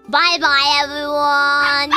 Bye-bye, everyone.